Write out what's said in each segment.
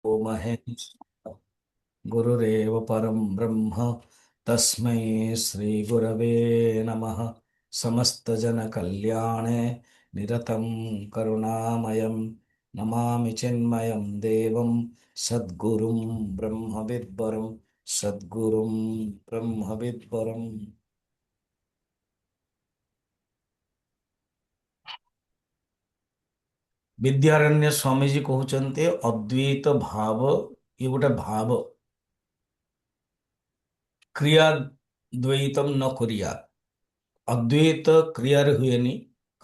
ओ महेश गुरुरेव परम ब्रह्म तस्मै श्री गुरवे नमः। समस्त जन कल्याणे निरतं करुणामयं नमामि चिन्मयं देवं सद्गुरुं ब्रह्मविद्वरं सद्गुरुं ब्रह्मविद्वरम्। विद्यारण्य स्वामीजी कहते अद्वैत भाव ये गोटे भाव क्रिया द्वैतम न करिया। अद्वैत क्रियारे हुएनि,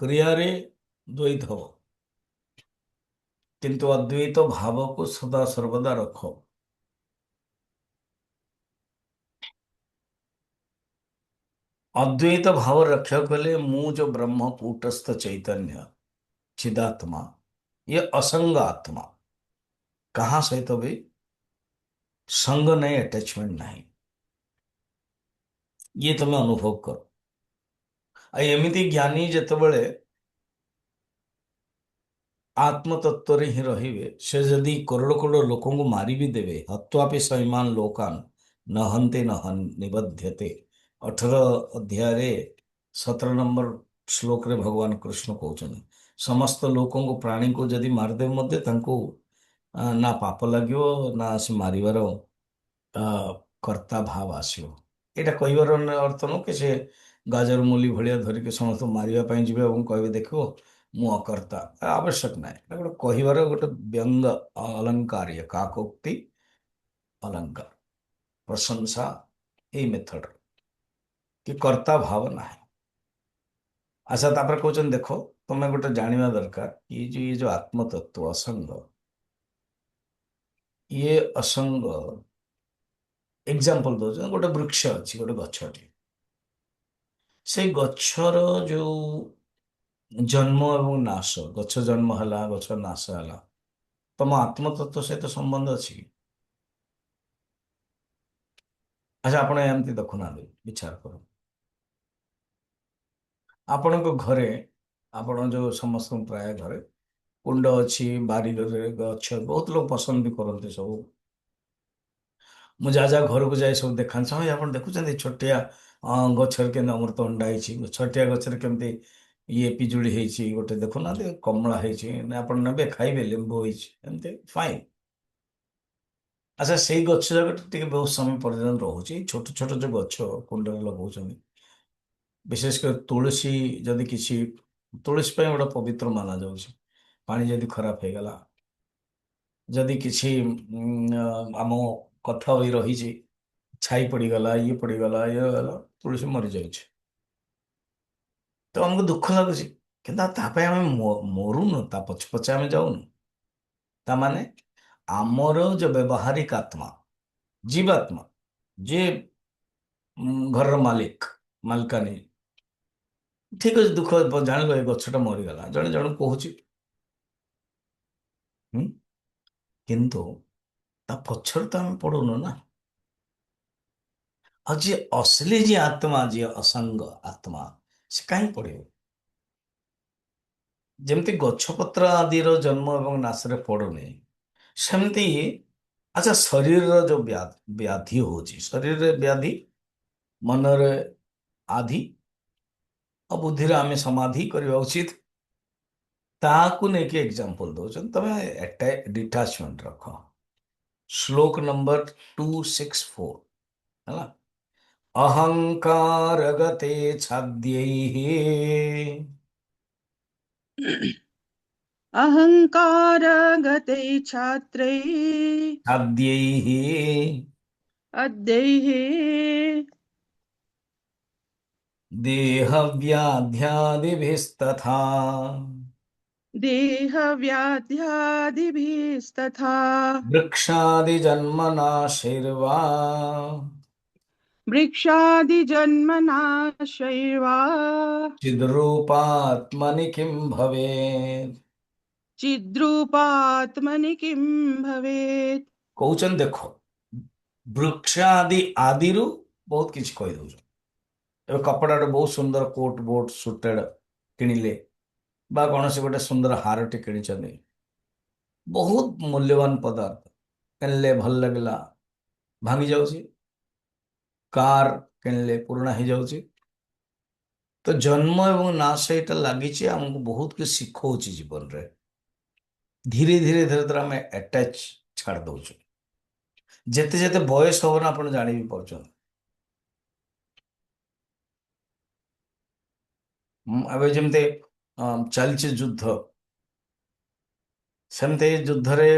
क्रियारे द्वैत हो, किंतु अद्वैत भाव को सदा सर्वदा रखो। अद्वैत भाव रक्षा कले मु जो ब्रह्म कूटस्थ चैतन्य चिदात्मा, ये असंग आत्मा, कहाँ सहित भी संग नहीं, अटैचमेंट नहीं। ये तुम्हें अनुभव करो। एमती ज्ञानी जितेबले आत्म तत्व रे ही रहिबे, से जदि करोड़ करोड़ लोकों को मारी भी देवे, हत्वापि सैमान लोकान न हन्ते न हन निबध्यते। 18 अध्याय 17 नंबर श्लोक रे भगवान कृष्ण कहते समस्त लोकों को प्राणी को जदि मारदेव मध्य तांको ना पाप लगियो ना से मारिबार ଆ, କର୍ତ୍ତା ଭାବ ଆସିବ। ଏଇଟା କହିବାର ଅର୍ଥ ନୁହଁ କି ସେ ଗାଜର ମୂଲି ଭଳିଆ ଧରିକି ସମସ୍ତଙ୍କୁ ମାରିବା ପାଇଁ ଯିବେ ଏବଂ କହିବେ ଦେଖିବ ମୁଁ ଅକର୍ତ୍ତା। ଆବଶ୍ୟକ ନାହିଁ। ଏଟା ଗୋଟେ କହିବାର ଗୋଟେ ବ୍ୟଙ୍ଗ ଅଲଙ୍କାର, ଇଏ କାକୋକ୍ତି ଅଲଙ୍କାର, ପ୍ରଶଂସା ଏଇ ମେଥଡ କି କର୍ତ୍ତା ଭାବ ନାହିଁ। ଆଚ୍ଛା, ତାପରେ କହୁଛନ୍ତି ଦେଖ ତମେ ଗୋଟେ ଜାଣିବା ଦରକାର ଇଏ ଯୋଉ ଆତ୍ମତତ୍ଵ ଅସଙ୍ଗ, ଇଏ ଅସଙ୍ଗ ଏକ୍ସାମ୍ପଲ ଦଉଛନ୍ତି। ଗୋଟେ ବୃକ୍ଷ ଅଛି, ଗୋଟେ ଗଛଟି, ସେଇ ଗଛର ଯୋଉ ଜନ୍ମ ଏବଂ ନାଶ, ଗଛ ଜନ୍ମ ହେଲା, ଗଛ ନାଶ ହେଲା, ତମ ଆତ୍ମତତ୍ଵ ସହିତ ସମ୍ବନ୍ଧ ଅଛି କି? ଆଚ୍ଛା, ଆପଣ ଏମିତି ଦେଖୁନାହାନ୍ତି, ବିଚାର କରନ୍ତୁ। ଆପଣଙ୍କ ଘରେ, ଆପଣ ଯୋଉ ସମସ୍ତଙ୍କ ପ୍ରାୟ ଘରେ କୁଣ୍ଡ ଅଛି, ବାରିରେ ଗଛ, ବହୁତ ଲୋକ ପସନ୍ଦ ବି କରନ୍ତି ସବୁ। ମୁଁ ଯାହା ଯାହା ଘରକୁ ଯାଇ ସବୁ ଦେଖାନ୍ତି, ହଁ ଆପଣ ଦେଖୁଛନ୍ତି ଛୋଟିଆ ଗଛରେ କେମିତି ଅମୃତଭଣ୍ଡା ହେଇଛି, ଛୋଟିଆ ଗଛରେ କେମିତି ଇଏ ପିଜୁଳି ହେଇଛି, ଗୋଟେ ଦେଖୁନାହାନ୍ତି କମଳା ହେଇଛି, ନା ଆପଣ ନେବେ ଖାଇବେ, ଲେମ୍ବୁ ହେଇଛି, ଏମିତି ଫାଇନ୍। ଆଚ୍ଛା, ସେଇ ଗଛ ଯାକ ଟିକେ ବହୁତ ସମୟ ପର୍ଯ୍ୟନ୍ତ ରହୁଛି। ଛୋଟ ଛୋଟ ଯୋଉ ଗଛ କୁଣ୍ଡରେ ଲଗାଉଛନ୍ତି, ବିଶେଷ କରି ତୁଳସୀ, ଯଦି କିଛି ତୁଳସୀ ପାଇଁ ଗୋଟେ ପବିତ୍ର ମାନା ଯାଉଛି। ପାଣି ଯଦି ଖରାପ ହେଇଗଲା, ଯଦି କିଛି ଆମ କଥା ହୋଇ ରହିଛି, ଛାଇ ପଡିଗଲା, ଇଏ ପଡିଗଲା, ଇଏ ଗଲା, ତୁଳସୀ ମରିଯାଉଛି, ତ ଆମକୁ ଦୁଃଖ ଲାଗୁଛି। କିନ୍ତୁ ତା ପାଇଁ ଆମେ ମରୁନୁ, ତା ପଛେ ପଛେ ଆମେ ଯାଉନୁ। ତାମାନେ ଆମର ଯୋଉ ବ୍ୟବହାରିକ ଆତ୍ମା, ଜୀବାତ୍ମା, ଯିଏ ଘରର ମାଲିକ, ମାଲକାନୀ, ଠିକ ଅଛି, ଦୁଃଖ ଜାଣିଲ ଏ ଗଛଟା ମରିଗଲା, ଜଣେ ଜଣକୁ କହୁଛି, ହୁଁ, କିନ୍ତୁ ତା ପଛରେ ତ ଆମେ ପଡୁନୁ ନା। ଆଉ ଯିଏ ଅସଲି ଯିଏ ଆତ୍ମା, ଯିଏ ଅସଙ୍ଗ ଆତ୍ମା, ସେ କାହିଁ ପଡିବ? ଯେମିତି ଗଛପତ୍ର ଆଦିର ଜନ୍ମ ଏବଂ ନାଶରେ ପଡୁନି, ସେମିତି ଆଚ୍ଛା ଶରୀରର ଯୋଉ ବ୍ୟାଧି ହଉଛି, ଶରୀରରେ ବ୍ୟାଧି, ମନରେ ଆଧି, ଆଉ ବୁଦ୍ଧିରେ ଆମେ ସମାଧି କରିବା ଉଚିତ। ତାହାକୁ ନେଇକି ଏକ୍ସାମ୍ପଲ ଦଉଛନ୍ତି, ତମେ ଡିଟାଚମେଣ୍ଟ ରଖ। ଶ୍ଲୋକ ନମ୍ବର 264 ହେଲା। ଅହଙ୍କାର ଗତେ ଛାଦ୍ୟୈଃ अहङ्कारगते छात्रे छाद्यैः अद्यैः देहव्याध्यादिभिस्तथा देहव्याध्यादिभिस्तथा वृक्षादिजन्मनाशैर्वा वृक्षादिजन्मनाशैर्वा चिद्रूपात्मनि किं भवेत्। चिद्रूपात्मनि किं भवेत्। କହୁଛନ୍ତି ଦେଖ, ବୃକ୍ଷ ଆଦି ଆଦିରୁ ବହୁତ କିଛି କହିଦଉଛନ୍ତି। ଏବେ କପଡ଼ାଟେ ବହୁତ ସୁନ୍ଦର କୋଟ ବୋଟ ସୁଟେଡ କିଣିଲେ, ବା କୌଣସି ଗୋଟେ ସୁନ୍ଦର ହାରଟେ କିଣିଛନ୍ତି, ବହୁତ ମୂଲ୍ୟବାନ ପଦାର୍ଥ, କିଣିଲେ ଭଲ ଲାଗିଲା, ଭାଙ୍ଗି ଯାଉଛି। କାର କିଣିଲେ ପୁରୁଣା ହେଇଯାଉଛି। ତ ଜନ୍ମ ଏବଂ ନାଶ ଏଇଟା ଲାଗିଛି, ଆମକୁ ବହୁତ କିଛି ଶିଖଉଛି ଜୀବନରେ। ଧୀରେ ଧୀରେ ଧୀରେ ଧୀରେ ଆମେ ଆଟାଚ୍ ଛାଡ଼ି ଦଉଛୁ। ଯେତେ ଯେତେ ବୟସ ହବ ନା ଆପଣ ଜାଣି ବି ପାରୁଛନ୍ତି। ଏବେ ଯେମିତି ଚାଲିଛି ଯୁଦ୍ଧ, ସେମିତି ଯୁଦ୍ଧରେ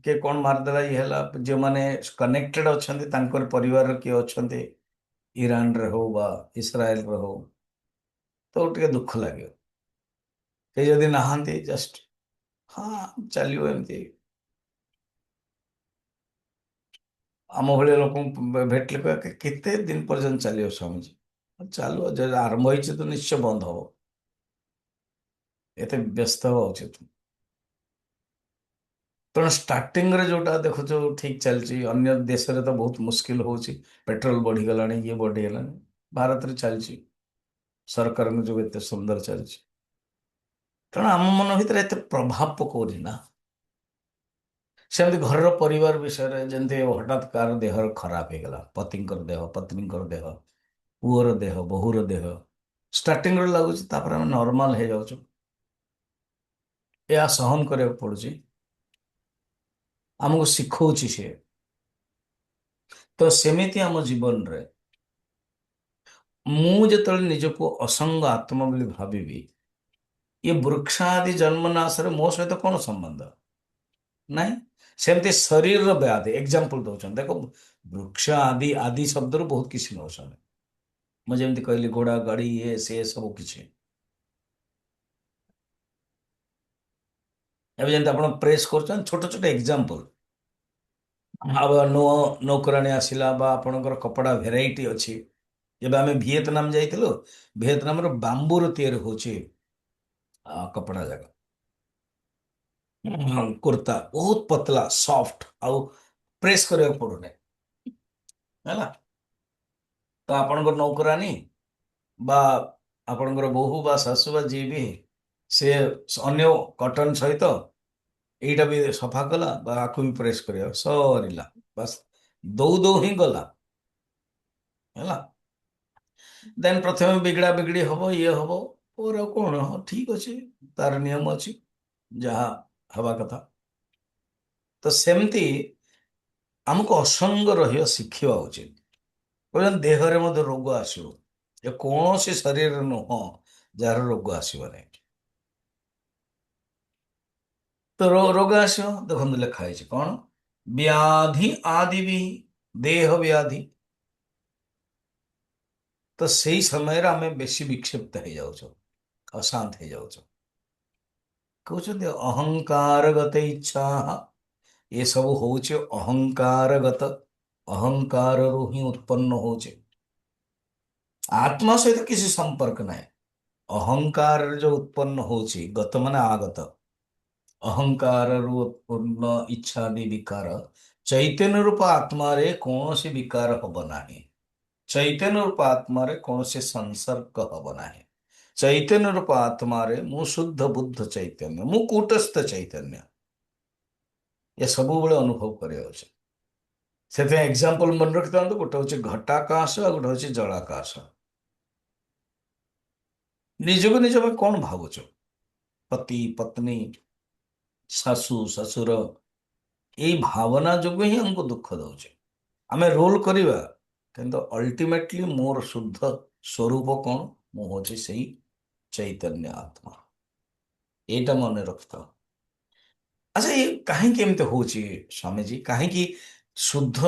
କିଏ କଣ ମାରିଦେଲା ଇଏ ହେଲା, ଯେଉଁମାନେ କନେକ୍ଟେଡ୍ ଅଛନ୍ତି ତାଙ୍କର ପରିବାରର କିଏ ଅଛନ୍ତି ଇରାନରେ ହଉ ବା ଇସ୍ରାଏଲରେ ହଉ, ତ ଟିକେ ଦୁଃଖ ଲାଗିବ। କେହି ଯଦି ନାହାନ୍ତି, ଜଷ୍ଟ ହଁ ଚାଲିବ ଏମିତି। ଆମ ଭଳିଆ ଲୋକଙ୍କୁ ଭେଟିଲେ କହିବା କେତେ ଦିନ ପର୍ଯ୍ୟନ୍ତ ଚାଲିବ ସ୍ୱାମୀଜୀ?" ଚାଲୁ, ଯଦି ଆରମ୍ଭ ହେଇଛି ତ ନିଶ୍ଚୟ ବନ୍ଦ ହବ। ଏତେ ବ୍ୟସ୍ତ ହବା ଉଚିତ। ତେଣୁ ଷ୍ଟାର୍ଟିଂରେ ଯୋଉଟା ଦେଖୁଛୁ ଠିକ ଚାଲିଛି, ଅନ୍ୟ ଦେଶରେ ତ ବହୁତ ମୁସ୍କିଲ ହଉଛି। ପେଟ୍ରୋଲ ବଢିଗଲାଣି, ଇଏ ବଢିଗଲାଣି। ଭାରତରେ ଚାଲିଛି, ସରକାରଙ୍କ ଯୋଗୁଁ ଏତେ ସୁନ୍ଦର ଚାଲିଛି। ତେଣୁ ଆମ ମନ ଭିତରେ ଏତେ ପ୍ରଭାବ ପକଉନି ନା। ସେମିତି ଘରର ପରିବାର ବିଷୟରେ, ଯେମିତି ହଠାତ୍ କାହାର ଦେହ ଖରାପ ହେଇଗଲା, ପତିଙ୍କର ଦେହ, ପତ୍ନୀଙ୍କର ଦେହ, ପୁଅର ଦେହ, ବୋହୂର ଦେହ, ଷ୍ଟାର୍ଟିଂରୁ ଲାଗୁଛି, ତାପରେ ଆମେ ନର୍ମାଲ ହେଇଯାଉଛୁ। ଏହା ସହନ କରିବାକୁ ପଡୁଛି, ଆମକୁ ଶିଖଉଛି ସିଏ। ତ ସେମିତି ଆମ ଜୀବନରେ ମୁଁ ଯେତେବେଳେ ନିଜକୁ ଅସଙ୍ଗ ଆତ୍ମା ବୋଲି ଭାବିବି, ଏ ବୃକ୍ଷ ଆଦି ଜନ୍ମନାଶରେ ମୋ ସହିତ କଣ ସମ୍ବନ୍ଧ? ନାଇଁ। ସେମିତି ଶରୀରର ବ୍ୟାଧି ଏକ୍ଜାମ୍ପଲ ଦଉଛନ୍ତି, ଦେଖ ବୃକ୍ଷ ଆଦି ଆଦି ଶବ୍ଦରୁ ବହୁତ କିଛି ନଉଛନ୍ତି। ମୁଁ ଯେମିତି କହିଲି ଘୋଡ଼ା ଗାଡ଼ି ଇଏ ସିଏ ସବୁ କିଛି। ଏବେ ଯେମିତି ଆପଣ ପ୍ରେସ୍ କରୁଛନ୍ତି, ଛୋଟ ଛୋଟ ଏକ୍ଜାମ୍ପଲ। ଆଉ ନୂଆ ନୌକରାଣୀ ଆସିଲା ବା ଆପଣଙ୍କର କପଡ଼ା ଭେରାଇଟି ଅଛି। ଏବେ ଆମେ ଭିଏତନାମ ଯାଇଥିଲୁ, ଭିଏତନାମର ବାମ୍ବୁରୁ ତିଆରି ହଉଛି କପଡ଼ା ଯାକ। କୁର୍ତ୍ତା ବହୁତ ପତଲା ସଫ୍ଟ, ଆଉ ପ୍ରେସ୍ କରିବାକୁ ପଡୁନି ହେଲା। ତ ଆପଣଙ୍କର ନୌକରାଣୀ ବା ଆପଣଙ୍କର ବୋହୂ ବା ଶାଶୁ ବା ଯିଏ ବି, ସେ ଅନ୍ୟ କଟନ ସହିତ ଏଇଟା ବି ସଫା କଲା ବା ଆକୁ ବି ପ୍ରେସ୍ କରିବା, ସରିଲା। ବାସ୍ ଦଉ ଦଉ ହିଁ ଗଲା ହେଲା। ଦେନ୍ ପ୍ରଥମେ ବିଗିଡ଼ା ବିଗିଡ଼ି ହବ, ଇଏ ହବ, ପରେ ଆଉ କଣ, ହଁ ଠିକ ଅଛି, ତାର ନିୟମ ଅଛି, ଯାହା ହେବା କଥା। ତ ସେମିତି ଆମକୁ ଅସଙ୍ଗ ରହିବା ଶିଖିବା ଉଚିତ। କହୁଛନ୍ତି ଦେହରେ ମଧ୍ୟ ରୋଗ ଆସିବ, ଏ କୌଣସି ଶରୀରରେ ନୁହଁ ଯାହାର ରୋଗ ଆସିବ ନାହିଁ। ତ ରୋଗ ଆସିବ, ଦେଖନ୍ତୁ ଲେଖା ହେଇଛି କଣ, ବ୍ୟାଧି ଆଦି ବି, ଦେହ ବ୍ୟାଧି। ତ ସେଇ ସମୟରେ ଆମେ ବେଶୀ ବିକ୍ଷିପ୍ତ ହେଇଯାଉଛୁ, ଅଶାନ୍ତ ହେଇଯାଉଛୁ। କହୁଛନ୍ତି ଅହଙ୍କାର ଗତ ଇଚ୍ଛା, ଏସବୁ ହଉଛି ଅହଙ୍କାରଗତ, ଅହଙ୍କାରରୁ ହିଁ ଉତ୍ପନ୍ନ ହଉଛି। ଆତ୍ମା ସହିତ କିଛି ସମ୍ପର୍କ ନାହିଁ। ଅହଙ୍କାର ଯୋଉ ଉତ୍ପନ୍ନ ହଉଛି, ଗତ ମାନେ ଆଗତ, ଅହଙ୍କାରରୁ ଉତ୍ପନ୍ନ ଇଚ୍ଛା ଆଦି ବିକାର, ଚୈତନ୍ୟ ରୂପ ଆତ୍ମାରେ କୌଣସି ବିକାର ହବ ନାହିଁ। ଚୈତନ୍ୟ ରୂପ ଆତ୍ମାରେ କୌଣସି ସଂସର୍ଗ ହବ ନାହିଁ। ଚୈତନ୍ୟ ରୂପ ଆତ୍ମାରେ ମୁଁ ଶୁଦ୍ଧ ବୁଦ୍ଧ ଚୈତନ୍ୟ, ମୁଁ କୂଟସ୍ଥ ଚୈତନ୍ୟ, ଏ ସବୁବେଳେ ଅନୁଭବ କରାଯାଉଛି। ସେଥିପାଇଁ ଏକ୍ଜାମ୍ପଲ ମନେ ରଖିଥାନ୍ତୁ, ଗୋଟେ ହଉଛି ଘଟାକାଶ ଆଉ ଗୋଟେ ହଉଛି ଜଳାକାଶ। ନିଜକୁ ନିଜ ପାଇଁ କଣ ଭାବୁଛୁ? ପତି ପତ୍ନୀ, ଶାଶୁ ଶ୍ୱଶୁର, ଏଇ ଭାବନା ଯୋଗୁଁ ହିଁ ଆମକୁ ଦୁଃଖ ଦଉଛି। ଆମେ ରୋଲ କରିବା, କିନ୍ତୁ ଅଲ୍ଟିମେଟଲି ମୋର ଶୁଦ୍ଧ ସ୍ୱରୂପ କଣ? ମୁଁ ହଉଛି ସେଇ ଚୈତନ୍ୟ ଆତ୍ମା। ଏଇଟା ମନେ ରଖିଥାଅ। ଆଚ୍ଛା, ଏ କାହିଁକି ଏମିତି ହଉଛି ସ୍ୱାମୀଜୀ? କାହିଁକି ଶୁଦ୍ଧ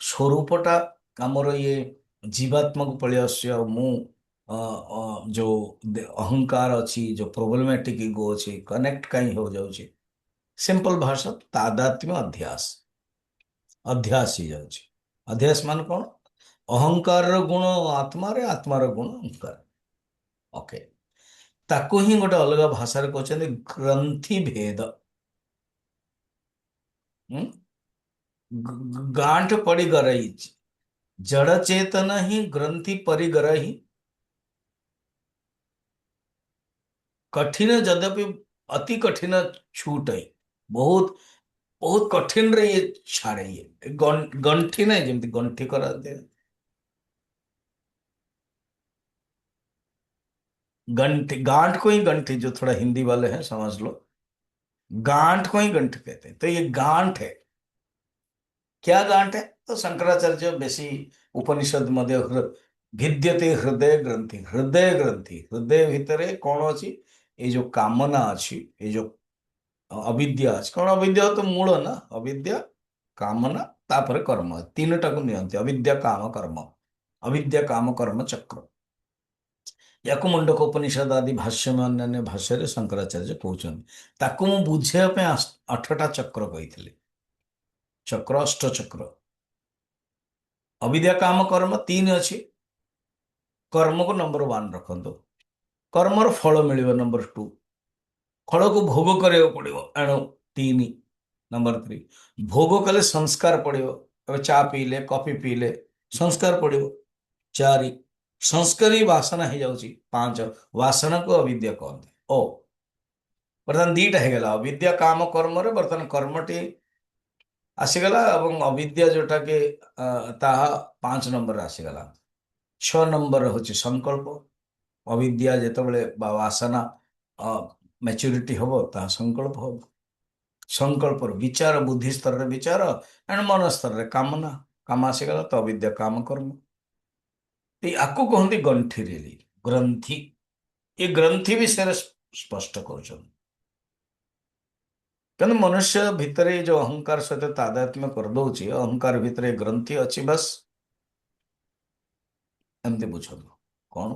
ସ୍ୱରୂପଟା ଆମର ଇଏ ଜୀବାତ୍ମାକୁ ପଳେଇ ଆସୁଛି, ଆଉ ମୁଁ ଯୋଉ ଅହଙ୍କାର ଅଛି, ଯୋଉ ପ୍ରୋବ୍ଲେମେଟିକ ଇଗୋ ଅଛି, କନେକ୍ଟ କାହିଁ ହଉ ଯାଉଛି? ସିମ୍ପଲ ଭାଷା, ତାଦାତ୍ମ୍ୟ ଅଧ୍ୟାସ। ଅଧ୍ୟାସ ହେଇଯାଉଛି। ଅଧ୍ୟାସ ମାନେ କଣ? ଅହଙ୍କାରର ଗୁଣ ଆତ୍ମାରେ, ଆତ୍ମାର ଗୁଣ ଅହଙ୍କାର। ଓକେ, ତାକୁ ହିଁ ଗୋଟେ ଅଲଗା ଭାଷାରେ କହୁଛନ୍ତି ଗ୍ରନ୍ଥି ଭେଦ। ହୁଁ? गांठ पड़ी गरई, जड़ चेतन ही ग्रंथि परिगरहि, कठिन यद्यपि अति कठिन छूटई, बहुत ବହୁତ କଠିନରେ ଇଏ ଛାଡେ। ଇଏ ଗଣ୍ଠି ନାହିଁ, ଯେମିତି ଗଣ୍ଠି କରାନ୍ତି, गंठ गांठ को ही गंठी, जो थोड़ा हिंदी वाले हैं समझ लो, गांठ को ही गंठ कहते हैं। तो ये गांठ है। क्या गांठ है? तो शंकराचार्य बेसी उपनिषद मध्य भिद्यते हृदय ग्रंथि, हृदय ग्रंथि, हृदय भितरे कौन अच्छी? ये जो कामना अच्छी, ये जो अविद्या अच्छी, कौन अविद्या तो मूल ना, अविद्या कामना तापर कर्म, तीनटा को नियंत्रण, अविद्या काम कर्म, अविद्या काम कर्म चक्र। याकु मुंडक उपनिषद आदि भाष्य में अन्य भाष्य शंकराचार्य कहते, ताकू मु बुझेवा 8टा चक्र कही, चक्र अष्ट चक्र। अविद्या काम कर्म 3 अच्छी, कर्म को नंबर 1 रखो, कर्मर फल मिल नंबर 2, फल को भोग करा पड़ो एणु 3, नंबर 3 भोग कले संस्कार पड़ो, अब चा पीले कॉफी पीले संस्कार पड़ो, 4 संस्कारी वासना हो जाऊँगी, 5 वासना को अविद्या कहते। ओ बर्तमान 2टा हो गला, अविद्या काम कर्म रे बर्तमान कर्मटी आसीगला, और अविद्या जोटा के ताहा 5 नंबर आसीगला। 6 नंबर हूँ संकल्प, अविद्या जितेबाला वासना मैच्योरिटी हम ता संकल्प हम, संकल्प विचार बुद्धि स्तर रे विचार एंड मन स्तर रे कामना, काम आसीगला तो अविद्या काम कर्म। आपको कहते गंठी रेली ग्रंथि, ये ग्रंथि विषय स्पष्ट कर, कहते मनुष्य भितर जो अहंकार सहित तादात्म्य करदे, अहंकार भितर ग्रंथि अच्छी, बस एमती बुझ कौन।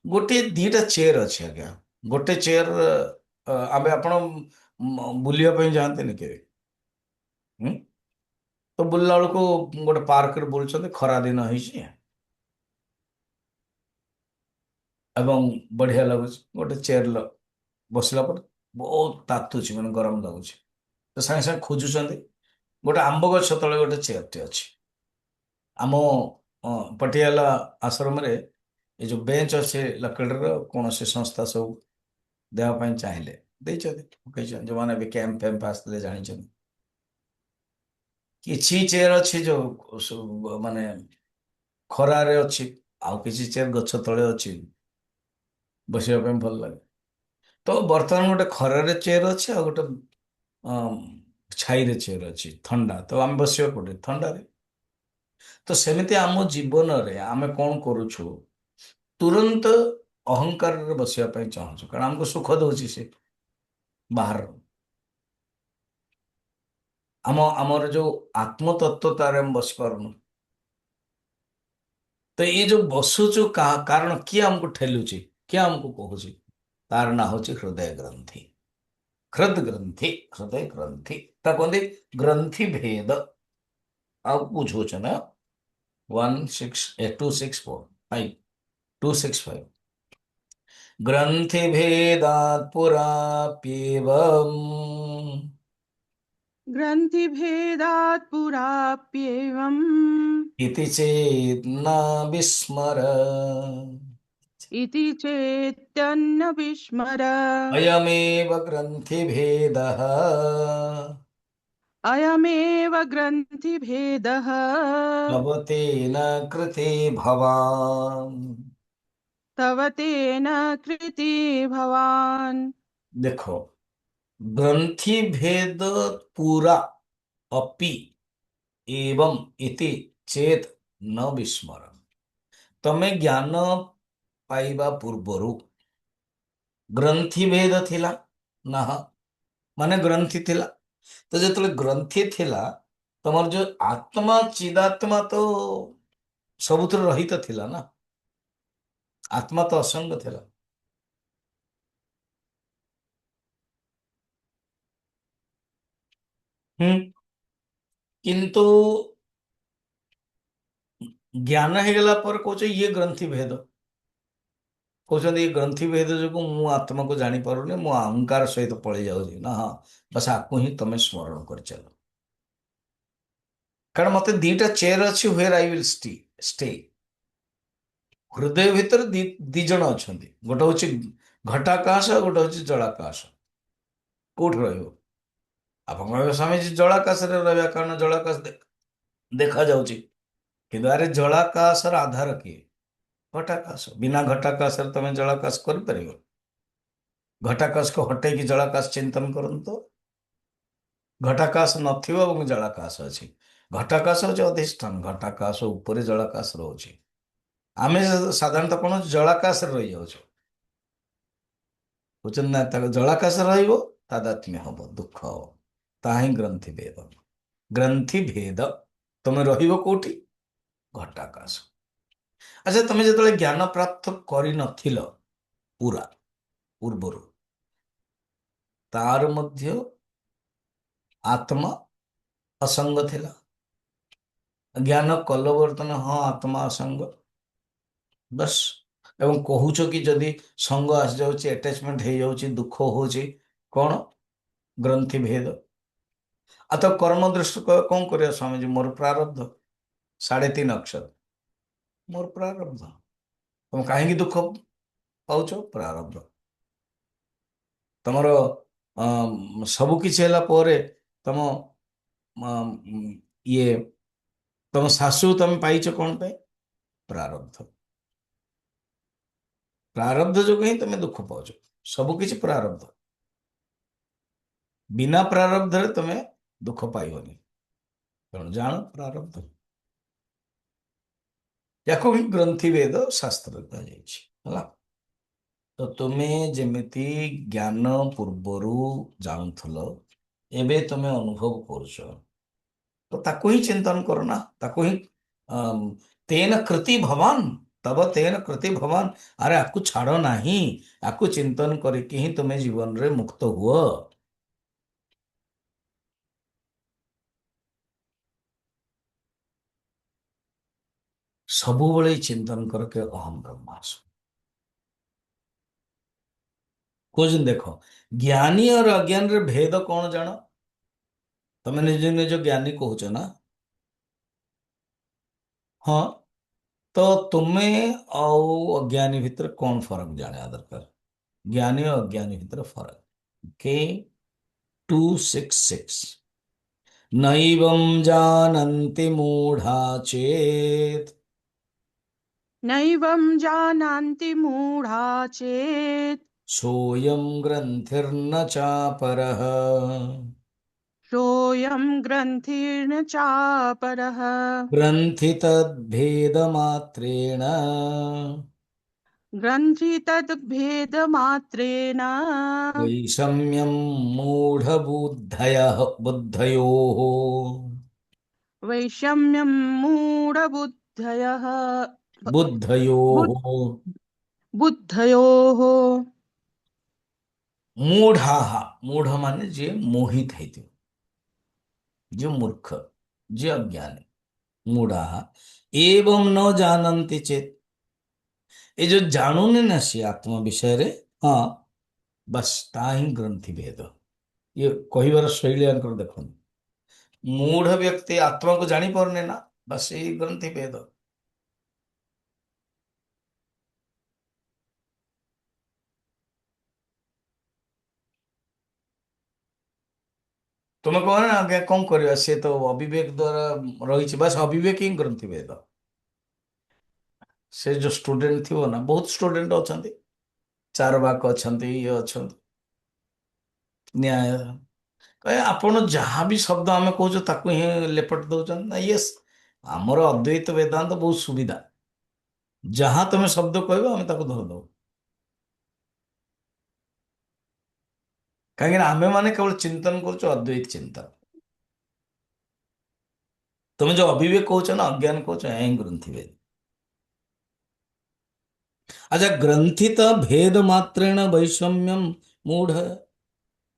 गोटे 2टा चेयर अच्छे आज्ञा, गोटे चेयर आमे आपण बुलिया जाते के, तो बुलला बेलू गोटे पार्क रे बुलुं, खरा दिन होइछि एवं बढ़िया लगुच, गोटे चेयर बसला पर बहुत तातुची, मैंने गरम लगुच, तो सागे सागे खोजुंट, गोटे आंब गछ तले गोटे चेयर टे अच्छी। आम पटियाला आश्रम रे ये जो बेंच अच्छे लकड़ कौन से संस्था सब देवाई चाहिए, जो मैंने भी कैंप फैंप आसते जानी, किसी चेयर अच्छी जो माने खरारे अच्छी, आउ किसी चेयर गछ तले अच्छी, बसवा भल लगे। तो बर्तमान गोटे खरारे चेयर अच्छे, आ गोटे छाई रे चेयर अच्छी थंडा, तो आम बस कोटे थंडा रे। तो सेमिति आम जीवन रे आमे कौन करुछु, तुरंत अहंकार रे बसवा चाहूँ, कारण आमको सुख दौची से बाहर। आमर जो आत्म तत्वतार हम बस पारुनु, तो ये जो बसुचु कारण किए हमको ठेलुची, क्या हमको कहूँ, तार ना हूँ हृदय ग्रंथि, हृद ग्रंथि, हृदय ग्रंथि कहते ग्रंथि भेद। आप बुझुच ना 264 265 ग्रंथि भेदात् पुराप्येवम् ग्रन्थिभेदात् पुराप्येवम् इति चेत् न विस्मर, इति चेत्यन्न विस्मर। अयमेव ग्रन्थिभेदः अयमेव ग्रन्थिभेदः तव तेन कृते भवान्। तव तेन कृते भवान्। देखो, ग्रंथि भेद पूरा अपि एवं इति चेत न विस्मरण, तमे ज्ञान पाइबा पूर्वरु ग्रंथि भेद थिला ना, माने ग्रंथि थिला, तो जो ग्रंथि थिला तमर जो आत्मा चिदात्मा तो सबुतर रहित थिला ना, आत्मा तो असंग थिला। किंतु ज्ञान हो गला पर कौच ये ग्रंथि भेद, कहते ये ग्रंथि भेद जो मु आत्मा को जानी पारुनी, मु अहंकार सहित पलि जाऊँ ना, हाँ बस आपको ही तुम्हें स्मरण कर चल, कारण मत 2टा चेयर अच्छी, व्हेयर आई विल स्टे। हृदय भितर दी जन अच्छा, गोटे हूँ घटाकाश, गोटे हूँ जलाकाश, कौट रही ଆପଣ କହିବେ ସ୍ୱାମୀଜୀ ଜଳାକାଶରେ ରହିବା, କାରଣ ଜଳାକାଶ ଦେଖାଯାଉଛି। କିନ୍ତୁ ଆରେ ଜଳାକାଶର ଆଧାର କିଏ? ଘଟାକାଶ। ବିନା ଘଟାକାଶରେ ତମେ ଜଳାକାଶ କରିପାରିବ? ଘଟାକାଶକୁ ହଟେଇକି ଜଳାକାଶ ଚିନ୍ତନ କରନ୍ତୁ। ଘଟାକାଶ ନଥିବ ଏବଂ ଜଳାକାଶ ଅଛି। ଘଟାକାଶ ହଉଛି ଅଧିଷ୍ଠାନ, ଘଟାକାଶ ଉପରେ ଜଳାକାଶ ରହୁଛି। ଆମେ ସାଧାରଣତଃ କଣ ଜଳାକାଶରେ ରହିଯାଉଛୁ, ବୁଝୁଛନ୍ତି ନା? ତାକୁ ଜଳାକାଶ ରହିବ, ତାଦାତ୍ମ୍ୟ ହବ, ଦୁଃଖ ହବ। ତାହା ହିଁ ଗ୍ରନ୍ଥି ଭେଦ। ଗ୍ରନ୍ଥି ଭେଦ। ତମେ ରହିବ କୋଉଠି? ଘଟାକାଶ। ଆଚ୍ଛା, ତମେ ଯେତେବେଳେ ଜ୍ଞାନ ପ୍ରାପ୍ତ କରିନଥିଲ ପୁରା ପୂର୍ବରୁ, ତାର ମଧ୍ୟ ଆତ୍ମା ଅସଙ୍ଗ ଥିଲା। ଜ୍ଞାନ କଲ ବର୍ତ୍ତମାନ, ହଁ ଆତ୍ମା ଅସଙ୍ଗ, ବସ୍। ଏବଂ କହୁଛ କି ଯଦି ସଙ୍ଗ ଆସିଯାଉଛି, ଆଟାଚମେଣ୍ଟ ହେଇଯାଉଛି, ଦୁଃଖ ହଉଛି, କଣ? ଗ୍ରନ୍ଥି ଭେଦ। ଆଉ ତ କର୍ମ ଦୃଷ୍ଟି କଣ କରିବା ସ୍ୱାମୀଜୀ? ମୋର ପ୍ରାରବ୍ଧ। 3.5 ଅକ୍ଷର, ମୋର ପ୍ରାରବ୍ଧ। ତମେ କାହିଁକି ଦୁଃଖ ପାଉଛ? ପ୍ରାରବ୍ଧ। ତମର ସବୁ କିଛି ହେଲା ପରେ ତମ ଇଏ, ତମ ଶାଶୁ ତମେ ପାଇଛ କଣ ପାଇଁ? ପ୍ରାରବ୍ଧ। ପ୍ରାରବ୍ଧ ଯୋଗୁଁ ହିଁ ତମେ ଦୁଃଖ ପାଉଛ। ସବୁ କିଛି ପ୍ରାରବ୍ଧ। ବିନା ପ୍ରାରବ୍ଧରେ ତମେ ଦୁଃଖ ପାଇବନି। ତେଣୁ ଜାଣ ପ୍ରାରବ୍ଧ। ୟାକୁ ହିଁ ଗ୍ରନ୍ଥି ଭେଦ ଶାସ୍ତ୍ରରେ କୁହାଯାଇଛି। ହେଲା। ତ ତୁମେ ଯେମିତି ଜ୍ଞାନ ପୂର୍ବରୁ ଜାଣୁଥିଲ, ଏବେ ତମେ ଅନୁଭବ କରୁଛ, ତ ତାକୁ ହିଁ ଚିନ୍ତନ କର ନା। ତାକୁ ହିଁ ଅମ୍, ତେନ କୃତି ଭବାନ, ତବ ତେନ କୃତି ଭବାନ। ଆରେ ଆକୁ ଛାଡ଼ ନାହିଁ, ଆକୁ ଚିନ୍ତନ କରିକି ହିଁ ତୁମେ ଜୀବନରେ ମୁକ୍ତ ହୁଅ। ସବୁବେଳେ ଚିନ୍ତନ କର କି ଅହମ୍ ବ୍ରହ୍ମାସ୍ମି। କହୁଛନ୍ତି ଦେଖ, ଜ୍ଞାନୀ और ଅଜ୍ଞାନରେ ଭେଦ କଣ ଜାଣ? ତମେ ନିଜ ନିଜ ଜ୍ଞାନୀ କହୁଛ ନା? ହଁ। ତ ତୁମେ ଆଉ ଅଜ୍ଞାନୀ ଭିତରେ କଣ ଫରକ ଜାଣିବା ଦରକାର? ଜ୍ଞାନୀ और ଅଜ୍ଞାନୀ ଭିତରେ ଫରକ। के 266 नैवं जानन्ति मूढ़ा चेत् नैवं जानान्ति मूढा चेत् सोऽयं ग्रन्थिर्न चापरः। सोऽयं ग्रन्थिर्न चापरः। ग्रन्थि तद्भेदमात्रेण ग्रन्थि तद्भेदमात्रेण वैषम्यं मूढबुद्धयः बुद्धयोः। वैषम्यं मूढबुद्धयः बुद् बुद्धयोः। बुद्धयोः। मूढ़ाः, मूढ़ माने जे मोहित ହେଇଥିବ, जे मूर्ख, जे अज्ञानी। मूढ़ाः एवं न जानन्ति चेत्। ये जो ଜାଣୁନି ନା ସେ ଆତ୍ମ ବିଷୟରେ, ହଁ, ବାସ୍ ତା ହିଁ ଗ୍ରନ୍ଥି ଭେଦ। ଇଏ କହିବାର ଶୈଳୀ ଆଙ୍କର ଦେଖନ୍ତୁ। ମୂଢ ବ୍ୟକ୍ତି ଆତ୍ମାକୁ ଜାଣିପାରୁନି ନା, ବାସ୍ ଏଇ ଗ୍ରନ୍ଥି ଭେଦ। ତୁମେ କହ ନା ଆଜ୍ଞା କଣ କରିବା, ସେ ତ ଅବିବେକ ଦ୍ଵାରା ରହିଛି, ବାସ୍ ଅବିବେକ ହିଁ ଗ୍ରନ୍ଥି ଭେଦ। ସେ ଯୋଉ ଷ୍ଟୁଡେଣ୍ଟ ଥିବ ନା, ବହୁତ ଷ୍ଟୁଡେଣ୍ଟ ଅଛନ୍ତି, ଚାରବାକ ଅଛନ୍ତି, ଇଏ ଅଛନ୍ତି, ନ୍ୟାୟ, କହେ ଆପଣ ଯାହା ବି ଶବ୍ଦ ଆମେ କହୁଛୁ ତାକୁ ହିଁ ଲେପଟ ଦଉଛନ୍ତି ନା। ୟେସ୍, ଆମର ଅଦ୍ୱୈତ ବେଦାନ୍ତ ବହୁତ ସୁବିଧା। ଯାହା ତମେ ଶବ୍ଦ କହିବ ଆମେ ତାକୁ ଧରିଦବୁ। କାହିଁକିନା ଆମେ ମାନେ କେବଳ ଚିନ୍ତନ କରୁଛୁ ଅଦ୍ୱୈତ ଚିନ୍ତନ। ତମେ ଯୋଉ ଅବିବେକ କହୁଛ ନା, ଅଜ୍ଞାନ କହୁଛ, ଏହା ହିଁ ଗ୍ରନ୍ଥି ଭେଦ। अच्छा, ग्रंथित भेद मात्रेण वैषम्यम मूढ़।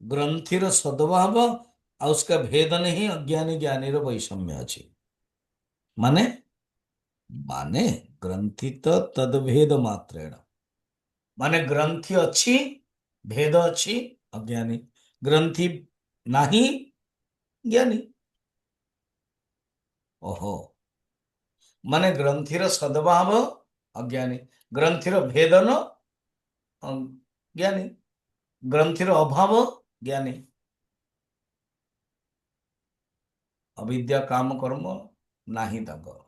ग्रंथिर सद्भाव और उसका भेद नहीं, अज्ञानी ज्ञानी रो वैषम्य अछि। माने माने ग्रंथित तद्भेद मात्रेण, माने ग्रंथि अच्छी, भेद अच्छी, अज्ञानी। ग्रंथि नहीं, ज्ञानी। ओहो, माने ग्रंथिर सद्भाव अज्ञानी, ग्रंथिर भेदन ज्ञानी, ग्रंथिर अभाव ज्ञानी। ଅବିଦ୍ୟା କାମ କର୍ମ ନାହିଁ ତାଙ୍କର।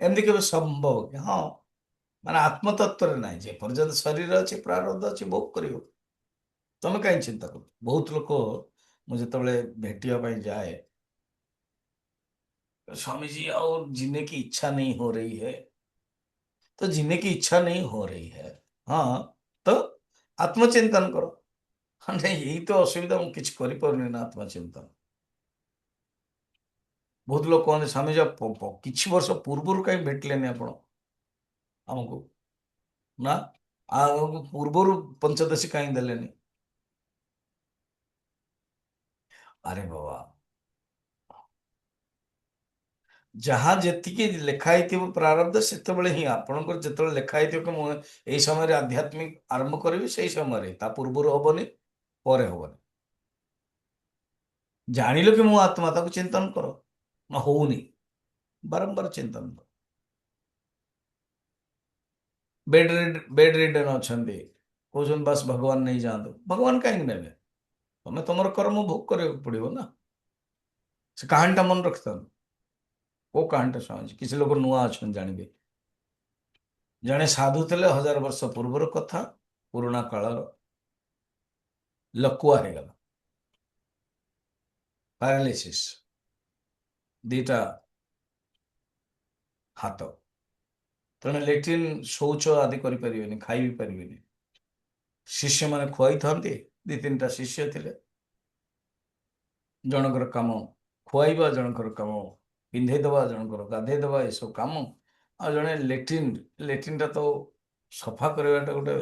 ଏମିତି କେବେ ସମ୍ଭବ କି? ହଁ, ମାନେ ଆତ୍ମତତ୍ଵରେ ନାହିଁ। ଯେ ପର୍ଯ୍ୟନ୍ତ ଶରୀର ଅଛି, ପ୍ରାରବ୍ଧ ଅଛି, ଭୋଗ କରିବ। ତମେ କାହିଁ ଚିନ୍ତା କର? ବହୁତ ଲୋକ ମୁଁ ଯେତେବେଳେ भेटिया ପାଇଁ ଯାଏ, स्वामी जी और जीने की इच्छा नहीं हो रही है, तो जीने की इच्छा नहीं हो रही है, हाँ, तो आत्मचिंतन करो। हाँ, नहीं यही तो असुविधा, ମୁଁ କିଛି କରିପାରୁନି ନା ଆତ୍ମଚିନ୍ତନ। ବହୁତ ଲୋକ କହନ୍ତି ସ୍ୱାମୀ जी କିଛି ବର୍ଷ ପୂର୍ବରୁ କାହିଁ ଭେଟିଲେନି ଆପଣ ଆମକୁ? ନା, ଆଉ ପୂର୍ବରୁ ପଞ୍ଚଦଶୀ କାହିଁ ଦେଲେନି? ଆରେ ବାବା, ଯାହା ଯେତିକି ଲେଖା ହେଇଥିବ ପ୍ରାରବ୍ଧ, ସେତେବେଳେ ହିଁ ଆପଣଙ୍କର ଯେତେବେଳେ ଲେଖା ହେଇଥିବ କି ମୁଁ ଏଇ ସମୟରେ ଆଧ୍ୟାତ୍ମିକ ଆରମ୍ଭ କରିବି, ସେଇ ସମୟରେ, ତା ପୂର୍ବରୁ ହବନି, ପରେ ହବନି। ଜାଣିଲ କି ମୁଁ ଆତ୍ମା, ତାକୁ ଚିନ୍ତନ କର। ନା ହଉନି, ବାରମ୍ବାର ଚିନ୍ତନ କର। ବେଡ୍ ରିଡନ୍ ଅଛନ୍ତି, କହୁଛନ୍ତି ବାସ୍ ଭଗବାନ ନେଇଯାଆନ୍ତୁ। ଭଗବାନ କାହିଁକି ନେବେ? ତମେ ତମର କର୍ମ ଭୋଗ କରିବାକୁ ପଡିବ ନା। ସେ କାହାଣୀଟା ମନେ ରଖିଥାନ୍ତୁ। କୋଉ କାହାଣୀଟା ଶୁଣାଉଛି? କିଛି ଲୋକ ନୂଆ ଅଛନ୍ତି, ଜାଣିବେ। ଜଣେ ସାଧୁ ଥିଲେ, 1000 ବର୍ଷ ପୂର୍ବର କଥା, ପୁରୁଣା କାଳର, ଲକୁଆ ହେଇଗଲା, ପାରାଲିସିସ୍, ଦିଟା ହାତ, ତେଣୁ ଲେଟ୍ରିନ୍ ଶୌଚ ଆଦି କରିପାରିବେନି, ଖାଇ ବି ପାରିବେନି। ଶିଷ୍ୟମାନେ ଖୁଆଇଥାନ୍ତି। 2-3ଟା ଶିଷ୍ୟ ଥିଲେ। ଜଣଙ୍କର କାମ ଖୁଆଇବା, ଜଣଙ୍କର କାମ ପିନ୍ଧେଇ ଦେବା, ଜଣଙ୍କର ଗାଧେଇ ଦେବା, ଏସବୁ କାମ। ଆଉ ଜଣେ ଲେଟ୍ରିନ୍ଟା ତ ସଫା କରିବାଟା ଗୋଟେ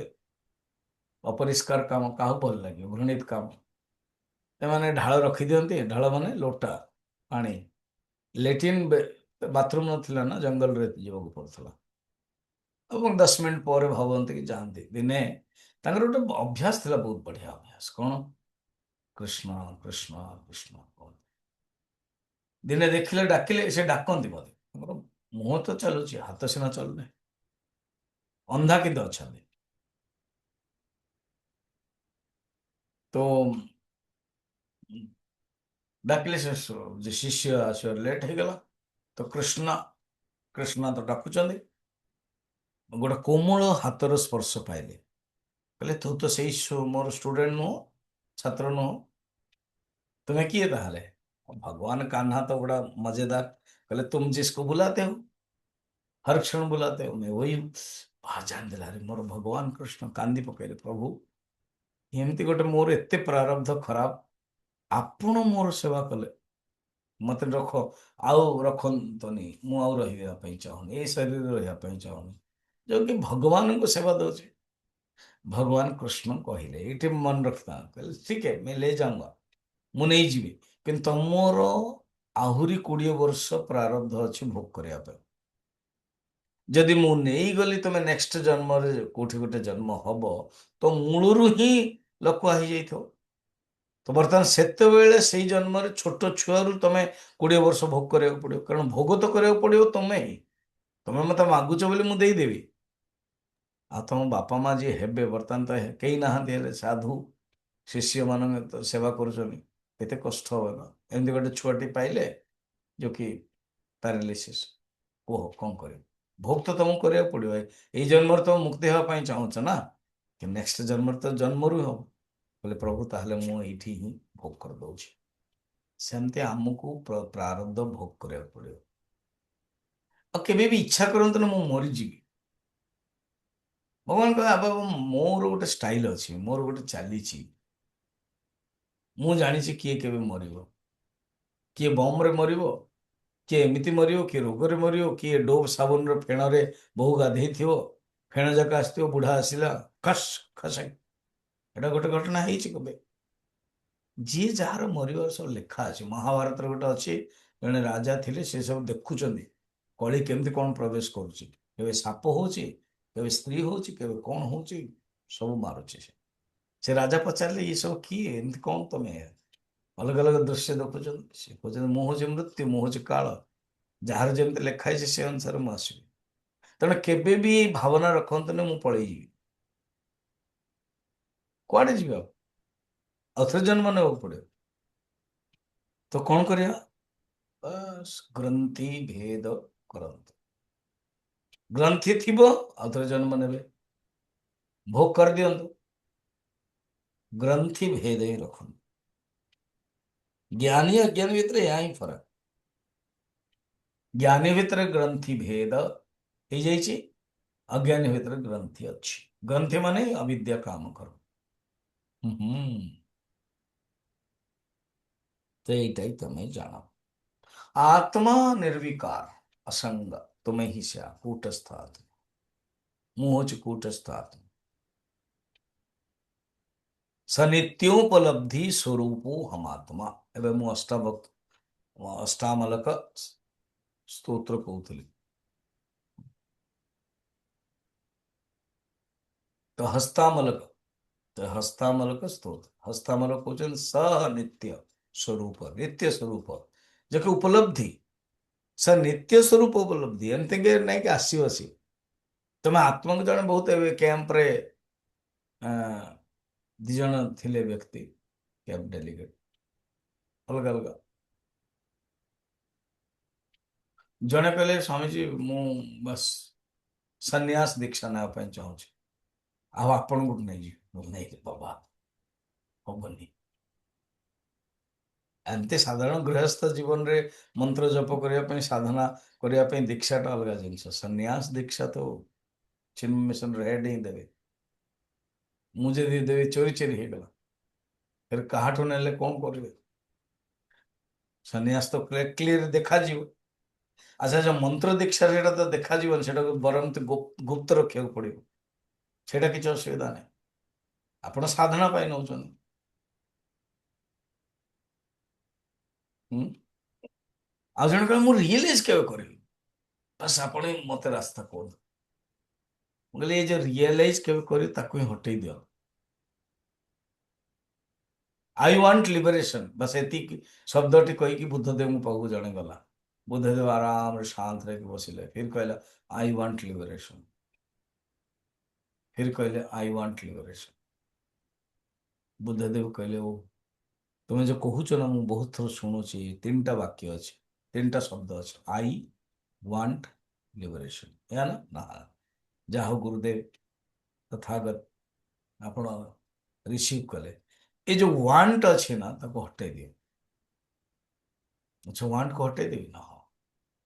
ଅପରିଷ୍କାର କାମ, କାହାକୁ ଭଲ ଲାଗିବ? ଘୃଣିତ କାମ। ସେମାନେ ଢାଳ ରଖିଦିଅନ୍ତି। ଢାଳ ମାନେ ଲୋଟା ପାଣି। ଲେଟ୍ରିନ୍ ବାଥରୁମ୍ ନଥିଲା ନା, ଜଙ୍ଗଲରେ ଯିବାକୁ ପଡୁଥିଲା। ଏବଂ 10 ମିନିଟ୍ ପରେ ଭାବନ୍ତି କି ଯାଆନ୍ତି। ଦିନେ ତାଙ୍କର ଗୋଟେ ଅଭ୍ୟାସ ଥିଲା, ବହୁତ ବଢିଆ ଅଭ୍ୟାସ। କ'ଣ? କୃଷ୍ଣ କୃଷ୍ଣ କୃଷ୍ଣ କୁହନ୍ତି। ଦିନେ ଦେଖିଲେ, ଡାକିଲେ, ସେ ଡାକନ୍ତି ବୋଧେ। ତାଙ୍କର ମୁହଁ ତ ଚାଲୁଛି, ହାତ ସିନା ଚାଲୁନି। ଅନ୍ଧା କିନ୍ତୁ ଅଛନ୍ତି। ତ ଡାକିଲେ, ସେ ଯେ ଶିଷ୍ୟ ଆସିବାର ଲେଟ୍ ହେଇଗଲା। ତ କୃଷ୍ଣ ତ ଡାକୁଛନ୍ତି। ଗୋଟେ କୋମଳ ହାତର ସ୍ପର୍ଶ ପାଇଲେ। କହିଲେ, ତୁ ତ ସେଇ ମୋର ଷ୍ଟୁଡେଣ୍ଟ ନୁହଁ, ଛାତ୍ର ନୁହଁ, तुम्हें किए ताहले? भगवान कान्हा तो बड़ा मजेदार। कहले, तुम जिसको बुलाते हो, हर क्षण बुलाते हो, मैं वही हूँ। जान दिला रे मोर भगवान कृष्ण कांदी पकेले, प्रभु एमती गोटे मोर एते प्रारब्ध खराब, आपण मोर सेवा कले, मत रख, आउ रखनी, मु आउ रही चाहूनी, ये शरीर रही चाहूनी, जो कि भगवान को सेवा दौचे। भगवान कृष्ण कहले, ये मन रखता, कहले ठीक है, मैं ले जाऊंगा, ମୁଁ ନେଇଯିବି, କିନ୍ତୁ ତମର ଆହୁରି 20 ବର୍ଷ ପ୍ରାରବ୍ଧ ଅଛି ଭୋଗ କରିବା ପାଇଁ। ଯଦି ମୁଁ ନେଇଗଲି, ତମେ ନେକ୍ସଟ ଜନ୍ମରେ କୋଉଠି ଗୋଟେ ଜନ୍ମ ହବ, ତ ମୂଳରୁ ହିଁ ଲକୁଆ ହେଇଯାଇଥିବ। ତ ବର୍ତ୍ତମାନ ସେତେବେଳେ ସେଇ ଜନ୍ମରେ ଛୋଟ ଛୁଆରୁ ତମେ 20 ବର୍ଷ ଭୋଗ କରିବାକୁ ପଡିବ। କାରଣ ଭୋଗ ତ କରିବାକୁ ପଡିବ ତମେ ହିଁ। ତମେ ମତେ ମାଗୁଛ ବୋଲି ମୁଁ ଦେଇଦେବି। ଆଉ ତମ ବାପା ମା ଯିଏ ହେବେ, ବର୍ତ୍ତମାନ ତ କେହି ନାହାନ୍ତି, ହେଲେ ସାଧୁ ଶିଷ୍ୟ ମାନଙ୍କ ତ ସେବା କରୁଛନ୍ତି, କେତେ କଷ୍ଟ ହବ ନା। ଏମିତି ଗୋଟେ ଛୁଆଟି ପାଇଲେ, ଯୋଉ କି ପ୍ୟାରାଲିସିସ୍, କୁହ କ'ଣ କରିବ? ଭୋଗ ତ ତମକୁ କରିବାକୁ ପଡିବ। ଏଇ ଜନ୍ମରେ ତମେ ମୁକ୍ତି ହେବା ପାଇଁ ଚାହୁଁଛ ନା, କି ନେକ୍ସଟ ଜନ୍ମରେ ତ ଜନ୍ମରୁ ହବ। କହିଲେ, ପ୍ରଭୁ ତାହେଲେ ମୁଁ ଏଇଠି ହିଁ ଭୋଗ କରିଦଉଛି। ସେମିତି ଆମକୁ ପ୍ରାରବ୍ଧ ଭୋଗ କରିବାକୁ ପଡିବ। ଆଉ କେବେ ବି ଇଚ୍ଛା କରନ୍ତୁନି ମୁଁ ମରିଯିବି। ଭଗବାନ କହିବେ, ବାବା ମୋର ଗୋଟେ ଷ୍ଟାଇଲ ଅଛି, ମୋର ଗୋଟେ ଚାଲିଛି, ମୁଁ ଜାଣିଛି କିଏ କେବେ ମରିବ। କିଏ ବମ୍ରେ ମରିବ, କିଏ ଏମିତି ମରିବ, କିଏ ରୋଗରେ ମରିବ, କିଏ ଡୋଭ୍ ସାବୁନର ଫେଣରେ ବହୁ ଗାଧେଇଥିବ, ଫେଣ ଯାକ ଆସିଥିବ, ବୁଢା ଆସିଲା ଖସ୍ ଖସ। ଏଟା ଗୋଟେ ଘଟଣା ହେଇଛି କେବେ। ଯିଏ ଯାହାର ମରିବାର ସବୁ ଲେଖା ଅଛି। ମହାଭାରତର ଗୋଟେ ଅଛି, ଜଣେ ରାଜା ଥିଲେ, ସେ ସବୁ ଦେଖୁଛନ୍ତି କଳି କେମିତି କ'ଣ ପ୍ରବେଶ କରୁଛି। କେବେ ସାପ ହଉଛି, କେବେ ସ୍ତ୍ରୀ ହଉଛି, କେବେ କ'ଣ ହଉଛି, ସବୁ ମାରୁଛି ସେ। ସେ ରାଜା ପଚାରିଲେ, ଇଏ ସବୁ କିଏ, ଏମିତି କ'ଣ ତମେ ଅଲଗା ଅଲଗା ଦୃଶ୍ୟ ଦେଖୁଛନ୍ତି? ସେ କହୁଛନ୍ତି, ମୁଁ ହଉଛି ମୃତ୍ୟୁ, ମୁଁ ହଉଛି କାଳ, ଯାହାର ଯେମିତି ଲେଖା ହେଇଛି ସେ ଅନୁସାରେ ମୁଁ ଆସିବି। ତେଣୁ କେବେ ବି ଏଇ ଭାବନା ରଖନ୍ତୁନି ମୁଁ ପଳେଇଯିବି। କୁଆଡେ ଯିବା? ଆଉ ଥରେ ଜନ୍ମ ନେବାକୁ ପଡିବ। ତ କ'ଣ କରିବା? बस ग्रंथि भेद करंतु ग्रंथि थिबो आउ थे जन्म नेबे भोग कर दियंतु ग्रंथि भेद ही रखुन ज्ञानी अज्ञानी भितर यहाँ ही फरक ज्ञानी भितर ग्रंथि भेद हो जाइए अज्ञानी भितर ग्रंथि अच्छी ग्रंथि माने अविद्या काम करो तो यही तुम्हें जानो आत्मा निर्विकार असंग तुम्हें ही से कूटस्थ आत्मा मुंह कूटस्थ आत्मा सनित्योपलब्धि स्वरूपो हम आत्मा एवं मु अष्टामलक स्तोत्र कहूली तो हस्तामलक स्तोत्र हस्तामलक कहते सह नित्य स्वरूप जबकि उपलब्धि स नित्य स्वरूप उपलब्धि एमती नहीं कि आसो सी तुम आत्मा को जन बहुत कैंप रे दिज थे व्यक्ति कैंप डेलीगेट अलग अलग जड़े कहले स्वामीजी मु बस सन्यास दीक्षा नापी चाहूँ आपण को नहीं नहीं बाबा हेनी एमती साधारण गृहस्थ जीवन रे मंत्र जप करने साधना करने दीक्षाटा अलग जिनस सन्यास दीक्षा तो चिन्मय मिशन हेड ही देवे मुझे देवी चोरी चोरी हो गला फिर कहाठू ने कौन करेंगे सन्यास तो क्लीयर देखा अच्छा जो मंत्र दीक्षा से तो देखा से बरम तो गुप्त रखा पड़ो से किसी असुविधा नहीं आप साधना नौ आ जन कह मुझे रियलाइज के करी बस आप मत रास्ता कौन मुझे ये जो रियलाइज के कर हटई दियो आई वांट लिबरेशन बस ये शब्द कहीकि बुद्धदेव पाक जड़े गला बुद्धदेव आराम शांत रही बसिले फिर कहला आई वांट लिबरेशन फिर कहले आई वांट लिबरेशन बुद्धदेव कहले ओ तुम्हें जो कहूच ना मुझे बहुत थर शुणुची तीन टा वाक्य अच्छे तीन टा शब्द अच्छे आई वांट लिबरेशन या ना जहा गुरुदेव तथागत आप रिसीव कले ये जो वांट अच्छे ना ताको हटे दियो अच्छा वांट को हटे देवी ना हाँ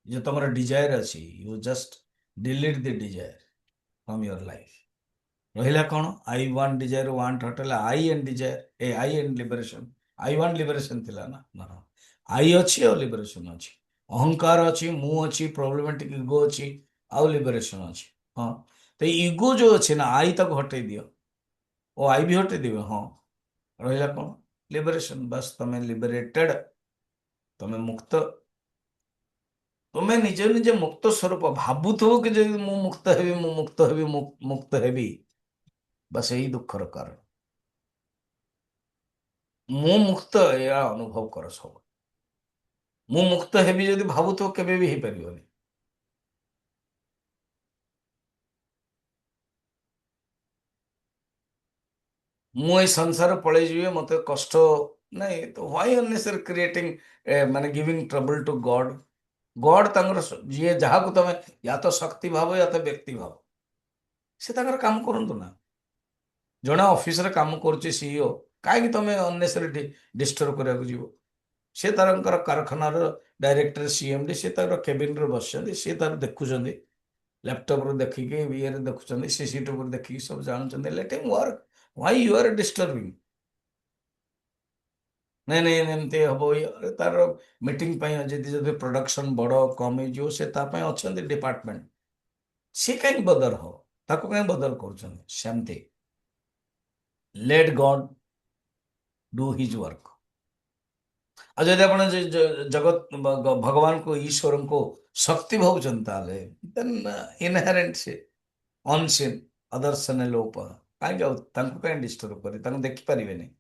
जो तुम्हारा डिजायर अच्छी you just delete the desire from your life रहा कौन आई वांट डिजायर वांट हटेला I and desire a I and liberation I want liberation थिला ना ना आई अच्छी और लिबरेशन अच्छी अहंकार अच्छी मु अच्छी प्रोब्लेमेटिक इगो अच्छी आउ लिबरेशन अच्छी हाँ तो इगो जो अच्छे ना आई तक हटे दियो ओ आई भी हटे दिवे हाँ रहा कौन लिबरेशन बस तुम्हें लिबरेटेड तुम्हें मुक्त तुम्हें निजे निजे मुक्त स्वरूप भावुथो कि जब मु मुक्त हेबी मु मुक्त हेबी मुक्त हेबी बस यही दुखर कारण मु मुक्त या अनुभव कर सब मु मुक्त हेबी जदि भावुथो केबे भी हो पारिबनी मु ए संसार पळै जीवे मते कष्ट नहीं तो व्हाई अननेसेसरी क्रिएटिंग माने giving trouble to god god तंगर जी जहाँ को तमें या तो शक्ति भाव या तो व्यक्ति भाव से तंगर काम करंतु ना जड़े ऑफिस रे काम करुचे सीईओ कहीं तुम अननेसेसरी डिस्टर्ब करने को जीव सी तार कारखानार डायरेक्टर सीएमडी सी तार केबिन रे बस सी तार देखुं लैपटॉप रे देखिके ये देखुं सीसीटीवी देखिए सब जानते let him work why you are disturbing नहीं नहीं एमती हम तार मीटिंग जदि प्रोडक्शन बड़ कम हो से अच्छा डिपार्टमेंट सी कहीं बदर हो ताको कहीं बदर करमती let god do his work और जब आप जगत भगवान को ईश्वर को शक्ति भावुंट देन इनहेरेंट से अनसीन अदर्शन लोप कहीं डिस्टर्ब कर देखिपारे नहीं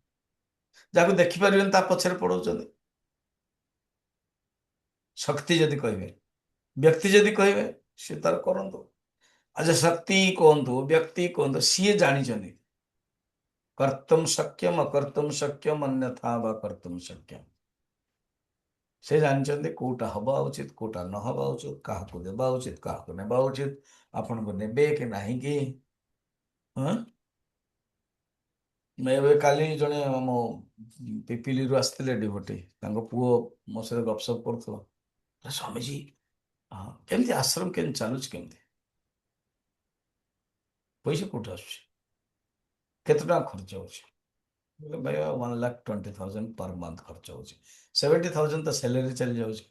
जहाँ देखिपारे पछरे पड़ो शक्ति जदि कहे व्यक्ति जदि कहे सी तार करतु अच्छा शक्ति कहतु व्यक्ति कहतु सी जानी कर्तुम शक्यम अकर्तुम शक्यम अन्यथा वा कर्तुम शक्यम ସେ ଜାଣିଛନ୍ତି କୋଉଟା ହବା ଉଚିତ କୋଉଟା ନ ହବା ଉଚିତ, କାହାକୁ ଦେବା ଉଚିତ କାହାକୁ ନେବା ଉଚିତ, ଆପଣଙ୍କୁ ନେବେ କି ନାହିଁ କି। ହଁ, ମୁଁ ଏବେ କାଲି ଜଣେ ମୋ ପିପିଲିରୁ ଆସିଥିଲେ ଡିଭୋଟି, ତାଙ୍କ ପୁଅ ମୋ ସହିତ ଗପସପ କରୁଥିଲା। କହିଲା, ସ୍ୱାମୀଜୀ ହଁ କେମିତି ଆଶ୍ରମ କେମିତି ଚାଲୁଛି, କେମିତି ପଇସା କୋଉଠୁ ଆସୁଛି, କେତେ ଟଙ୍କା ଖର୍ଚ୍ଚ ହଉଛି। ବୋଲେ ଭାଇ 1,20,000 पर मंथ ଖର୍ଚ୍ଚ ହଉଛି, 70,000 ତ ସ୍ୟାଲେରୀ ଚାଲି ଯାଉଛି।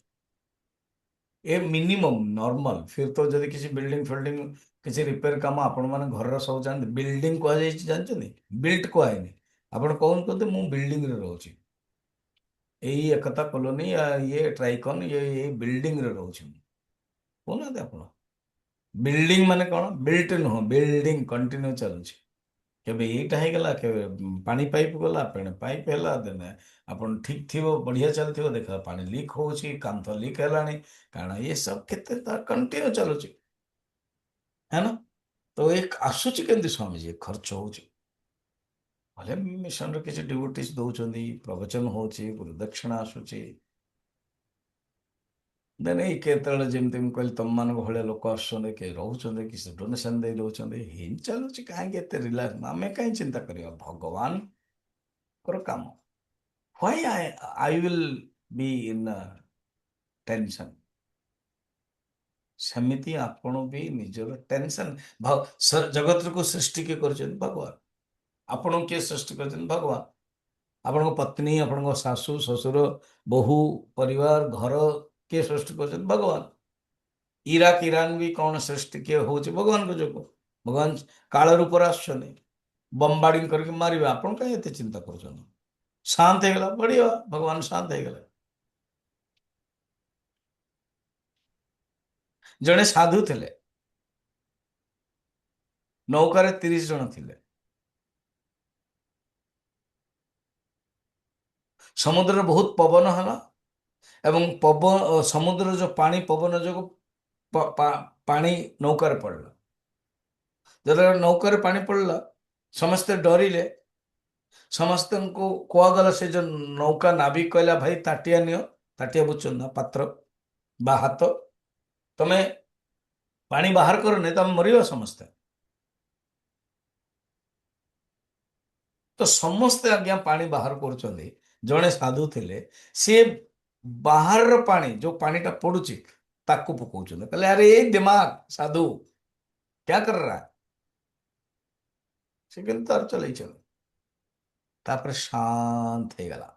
ଏ ମିନିମମ୍ ନର୍ମାଲ। ଫିର ତ ଯଦି କିଛି ବିଲ୍ଡିଂ ଫିଲ୍ଡିଂ କିଛି ରିପେୟାର କାମ ଆପଣ ମାନେ ଘରର ସବୁ ଜାଣନ୍ତି, ବିଲ୍ଡିଂ କୁହାଯାଇଛି ଜାଣିଛନ୍ତି, ବିଲ୍ଟ କୁହାହେନି। ଆପଣ କହୁନ କହନ୍ତି ମୁଁ ବିଲ୍ଡିଂରେ ରହୁଛି, ଏଇ ଏକତା କଲୋନୀ ଇଏ ଟ୍ରାଇକନ ଇଏ ଏଇ ବିଲ୍ଡିଂରେ ରହୁଛି ମୁଁ। କହୁନାହାନ୍ତି ଆପଣ, ବିଲ୍ଡିଂ ମାନେ କଣ, ବିଲ୍ଟ ନୁହଁ, ବିଲ୍ଡିଂ କଣ୍ଟିନ୍ୟୁ ଚାଲୁଛି। କେବେ ଏଇଟା ହେଇଗଲା, କେବେ ପାଣି ପାଇପ୍ ଗଲା, ପାଣି ପାଇପ୍ ହେଲା, ଦେନ ଆପଣ ଠିକ ଥିବ ବଢିଆ ଚାଲିଥିବ, ଦେଖ ପାଣି ଲିକ୍ ହଉଛି, କାନ୍ଥ ଲିକ୍ ହେଲାଣି, କାରଣ ଏ ସବୁ କେତେ ତାର କଣ୍ଟିନ୍ୟୁ ଚାଲୁଛି, है ना। ତ ଏ ଆସୁଛି କେମିତି ସ୍ୱାମୀଜୀ, ଏ ଖର୍ଚ୍ଚ ହଉଛି। ଭଲେ ମିଶନରେ କିଛି ଡିଭୋଟିସ୍ ଦଉଛନ୍ତି, ପ୍ରବଚନ ହଉଛି, ଗୁରୁଦକ୍ଷିଣା ଆସୁଛି। ଦେନ୍ ଏଇ କେତେବେଳେ ଯେମିତି ମୁଁ କହିଲି ତମମାନଙ୍କ ଭଳିଆ ଲୋକ ଆସୁଛନ୍ତି, କିଏ ରହୁଛନ୍ତି, କିଛି ଡୋନେସନ ଦେଇ ଦଉଛନ୍ତି, ଏମିତି ଚାଲୁଛି। କାହିଁକି ଏତେ ରିଲାକ୍ସ, ଆମେ କାହିଁ ଚିନ୍ତା କରିବା, ଭଗବାନଙ୍କର କାମ। Why I will be in tension. ସେମିତି ଆପଣ ବି ନିଜର ଟେନସନ। ଜଗତକୁ ସୃଷ୍ଟି କିଏ କରିଛନ୍ତି, ଭଗବାନ। ଆପଣଙ୍କୁ କିଏ ସୃଷ୍ଟି କରିଛନ୍ତି, ଭଗବାନ। ଆପଣଙ୍କ ପତ୍ନୀ, ଆପଣଙ୍କ ଶାଶୁ ଶ୍ୱଶୁର, ବୋହୂ, ପରିବାର, ଘର କିଏ ସୃଷ୍ଟି କରିଛନ୍ତି, ଭଗବାନ। ଇରାକ ଇରାନ ବି କଣ ସୃଷ୍ଟି କିଏ ହଉଛି, ଭଗବାନଙ୍କ ଯୋଗୁଁ। ଭଗବାନ କାଳ ରୂପରେ ଆସୁଛନ୍ତି, ବମ୍ବାର୍ଡିଂ କରିକି ମାରିବେ, ଆପଣ କାହିଁ ଏତେ ଚିନ୍ତା କରୁଛନ୍ତି। ଶାନ୍ତ ହେଇଗଲା ବଢିଆ, ଭଗବାନ ଶାନ୍ତ ହେଇଗଲେ। ଜଣେ ସାଧୁ ଥିଲେ, ନୌକାରେ 30 ଜଣ ଥିଲେ। ସମୁଦ୍ରରେ ବହୁତ ପବନ ହେଲା ଏବଂ ସମୁଦ୍ରର ଯୋଉ ପାଣି ପବନ ଯୋଗୁଁ ପାଣି ନୌକାରେ ପଡ଼ିଲା। ଯେତେବେଳେ ନୌକାରେ ପାଣି ପଡ଼ିଲା, ସମସ୍ତେ ଡରିଲେ। ସମସ୍ତଙ୍କୁ କୁହାଗଲା, ସେ ଯୋଉ ନୌକା ନାବିକ କହିଲା, ଭାଇ ତାଟିଆ ନିଅ, ତାଟିଆ ବୁଝୁଛନ୍ତି ନା, ପାତ୍ର ବା ହାତ, ତମେ ପାଣି ବାହାର କରନି, ତମେ ମରିବ ସମସ୍ତେ। ତ ସମସ୍ତେ ଆଜ୍ଞା ପାଣି ବାହାର କରୁଛନ୍ତି। ଜଣେ ସାଧୁ ଥିଲେ, ସିଏ ବାହାରର ପାଣି, ଯୋଉ ପାଣିଟା ପଡୁଛି ତାକୁ ପକଉଛନ୍ତି। କହିଲେ ଆରେ ଏ ଦିମାଗ ସାଧୁ क्या कर रहा है। ସେ କିନ୍ତୁ ତାର ଚଲେଇଛନ୍ତି। ତାପରେ ଶାନ୍ତ ହେଇଗଲା।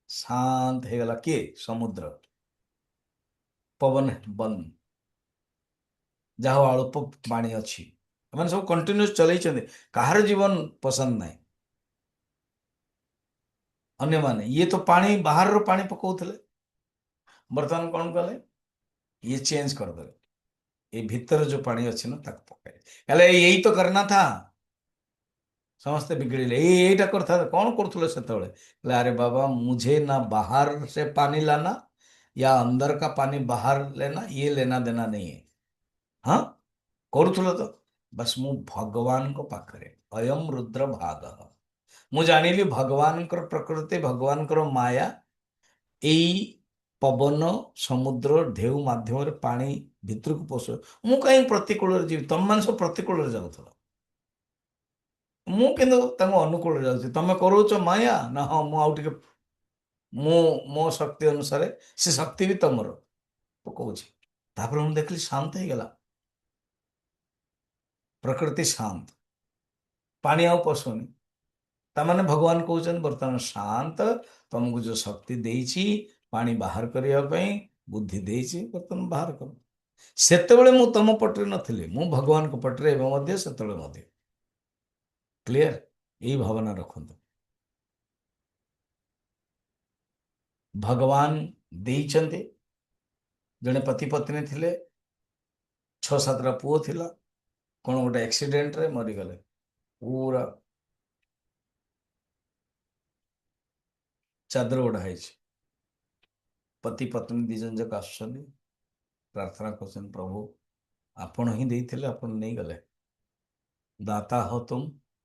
ଶାନ୍ତ ହେଇଗଲା କିଏ, ସମୁଦ୍ର। ପବନ ବନ୍ଦ, ଯାହା ହଉ ଅଳ୍ପ ପାଣି ଅଛି। ଏମାନେ ସବୁ କଣ୍ଟିନ୍ୟୁସ୍ ଚଲେଇଛନ୍ତି, କାହାର ଜୀବନ ପସନ୍ଦ ନାହିଁ। ଅନ୍ୟମାନେ ଇଏ ତ ପାଣି ବାହାରର ପାଣି ପକଉଥିଲେ, ବର୍ତ୍ତମାନ କଣ କଲେ, ଇଏ ଚେଞ୍ଜ କରିଦେଲେ, ଏଇ ଭିତରେ ଯୋଉ ପାଣି ଅଛି ନା ତାକୁ ପକାଇଲେ। ହେଲେ ଏଇ ତ କରନା था। ସମସ୍ତେ ବିଗିड़िले, ଏଇଟା କରିଥାନ୍ତେ। କଣ କରୁଥିଲେ ସେତେବେଳେ, କହିଲେ ଆରେ ବାबा मुझे ना बाहर से पानी लाना या अंदर का पानी बाहर लेना, ये लेना देना नहीं है। ହଁ କରୁଥିଲ ତ, ବାସ୍ ମୁଁ ଭଗବାନଙ୍କ ପାଖରେ, ଅୟମ ରୁଦ୍ର ଭାଗ, ମୁଁ ଜାଣିଲି ଭଗବାନଙ୍କର ପ୍ରକୃତି, ଭଗବାନଙ୍କର ମାୟା, ଏଇ ପବନ ସମୁଦ୍ର ଢେଉ ମାଧ୍ୟମରେ ପାଣି ଭିତରକୁ ପଶୁ। ମୁଁ କାହିଁ ପ୍ରତିକୂଳରେ ଯିବି, ତମମାନେ ସବୁ ପ୍ରତିକୂଳରେ ଯାଉଥିଲ, ମୁଁ କିନ୍ତୁ ତାଙ୍କ ଅନୁକୂଳରେ ଯାଉଛି। ତମେ କରୁଛ ମାୟା ନା, ହଁ ମୁଁ ଆଉ ଟିକେ, ମୁଁ ମୋ ଶକ୍ତି ଅନୁସାରେ, ସେ ଶକ୍ତି ବି ତମର ପକଉଛି। ତାପରେ ମୁଁ ଦେଖିଲି ଶାନ୍ତ ହେଇଗଲା, ପ୍ରକୃତି ଶାନ୍ତ, ପାଣି ଆଉ ପଶୁନି। ତାମାନେ ଭଗବାନ କହୁଛନ୍ତି ବର୍ତ୍ତମାନ ଶାନ୍ତ, ତମକୁ ଯୋଉ ଶକ୍ତି ଦେଇଛି ପାଣି ବାହାର କରିବା ପାଇଁ, ବୁଦ୍ଧି ଦେଇଛି, ବର୍ତ୍ତମାନ ବାହାର କର। ସେତେବେଳେ ମୁଁ ତମ ପଟରେ ନଥିଲି, ମୁଁ ଭଗବାନଙ୍କ ପଟରେ ଏବେ ମଧ୍ୟ, ସେତେବେଳେ ମଧ୍ୟ। କ୍ଲିୟର, ଏଇ ଭାବନା ରଖନ୍ତୁ। ଭଗବାନ ଦେଇଛନ୍ତି। ଜଣେ ପତି ପତ୍ନୀ ଥିଲେ, 6-7ଟା ପୁଅ ଥିଲା, କଣ ଗୋଟେ ଆକ୍ସିଡେଣ୍ଟରେ ମରିଗଲେ। ପୁରା ଚାଦର ଓଢା ହେଇଛି। ପତି ପତ୍ନୀ 2 ଜଣ ଯାକ ଆସୁଛନ୍ତି, ପ୍ରାର୍ଥନା କରୁଛନ୍ତି, ପ୍ରଭୁ ଆପଣ ହିଁ ଦେଇଥିଲେ, ଆପଣ ନେଇଗଲେ। ଦାତା ହୋ ତୁମ,